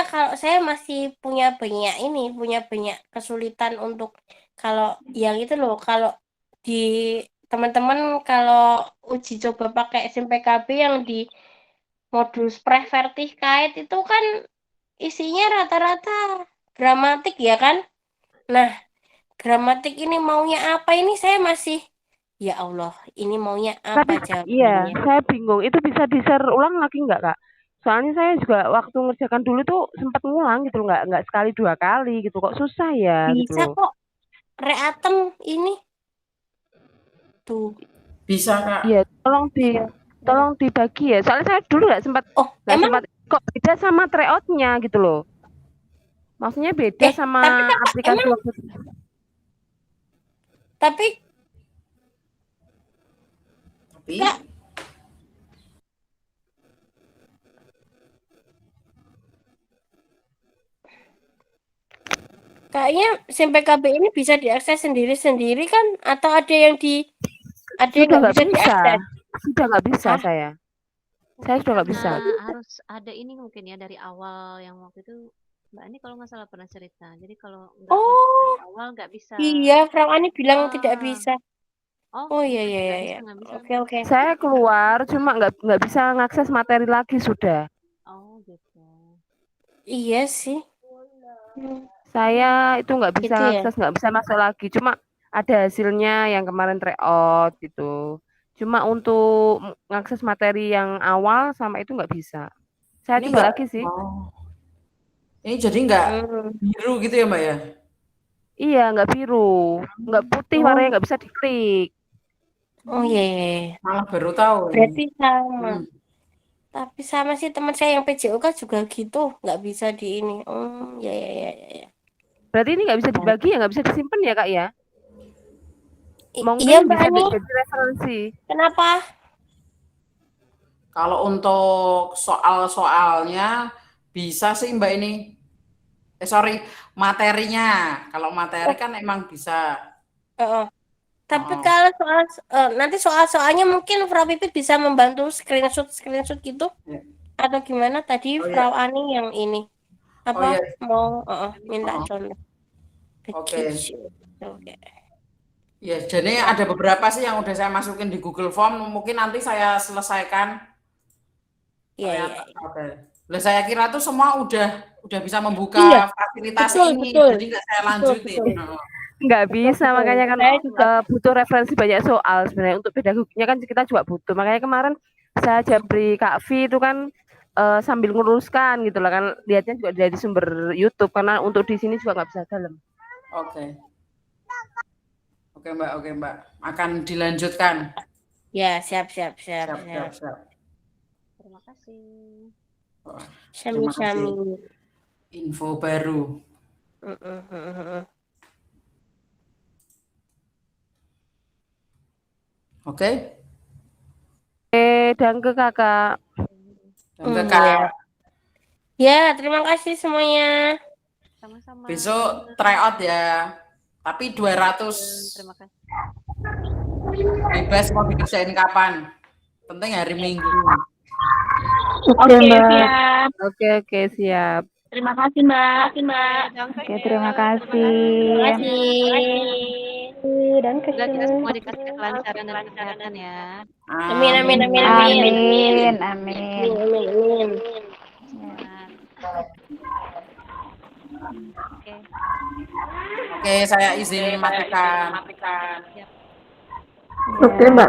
kalau saya masih punya banyak kesulitan untuk kalau yang itu loh, kalau di teman-teman kalau uji coba pakai SIM PKB yang di modul Sprevertigkeit itu kan isinya rata-rata gramatik ya kan. Nah, gramatik ini maunya apa ini saya masih ya Allah, ini maunya Tapi apa iya, jawabannya? saya bingung. Itu bisa di-share ulang lagi nggak, Kak? Soalnya saya juga waktu ngerjakan dulu tuh sempat ngulang gitu loh, nggak sekali 2 kali gitu. Kok susah ya gitu Bisa loh. kok reatem ini tuh. Bisa, Kak. Iya, tolong dibagi ya. Soalnya saya dulu nggak sempat Emang kok beda sama tryout-nya gitu loh. Maksudnya beda sama tapi Kakak aplikasi emang waktu tapi Kak, kayaknya SIMPKB ini bisa diakses sendiri-sendiri kan? Atau ada yang sudah nggak nggak bisa bisa. diakses? Sudah nggak bisa saya. Saya sudah nggak bisa. Karena harus ada ini mungkin ya dari awal yang waktu itu Mbak Ani kalau nggak salah pernah cerita. Jadi kalau nggak dari awal nggak bisa. Iya, Frau Ani bilang tidak bisa. Oh, iya nggak iya bisa, iya. nggak bisa. Oke. Saya keluar cuma nggak bisa ngakses materi lagi sudah. Oh gitu. Iya sih. Saya itu nggak bisa Gitu ya? akses, nggak bisa masuk lagi. Cuma ada hasilnya yang kemarin tryout gitu. Cuma untuk ngakses materi yang awal sama itu nggak bisa. Saya Ini coba nggak- lagi sih. Oh. Ini jadi nggak biru gitu ya, Mbak ya? Iya, nggak biru, nggak putih warnanya, nggak bisa diklik. Oh iya. Malah baru tahu. Berarti sama. Tapi sama sih teman saya yang PJOK juga gitu, nggak bisa di ini. Ya. Berarti ini nggak bisa dibagi ya, nggak bisa disimpan ya kak ya? Mungkin Iya Mbak bisa Ani. jadi referensi. Kenapa? Kalau untuk soal-soalnya bisa sih Mbak ini. Sorry, materinya. Kalau materi kan emang bisa. Tapi kalau nanti soal-soalnya mungkin Frau Pipit bisa membantu screenshot gitu atau gimana tadi Frau Ani yang ini apa mau minta contoh. Oke. Ya, jadi ada beberapa sih yang udah saya masukin di Google Form. Mungkin nanti saya selesaikan. Iya. Oke. Lah saya kira tuh semua udah bisa membuka fasilitas ini, jadi nggak saya lanjutin. Nggak bisa, makanya kan butuh referensi banyak soal sebenarnya. Untuk pedagoginya kan kita juga butuh. Makanya kemarin saya japri Kak Vi itu kan sambil nguruskan gitu lah kan, lihatnya juga dari sumber YouTube karena untuk di sini juga nggak bisa dalam. Oke Mbak, akan dilanjutkan. Ya, siap. Terima kasih. Sami-sami. Info baru. Oke. Dan ke kakak. Ya, terima kasih semuanya. Sama-sama. Besok tryout ya. Tapi 200. Terima kasih. Bebas mau dikerjain kapan. Penting hari Minggu. Oke, siap. Oke, siap. Terima kasih, Mbak. Oke, terima kasih. Dan Semoga kita semua dikasih kelancaran dan kesehatan ya. Amin. Oke, saya izin matikan. Oke, Mbak.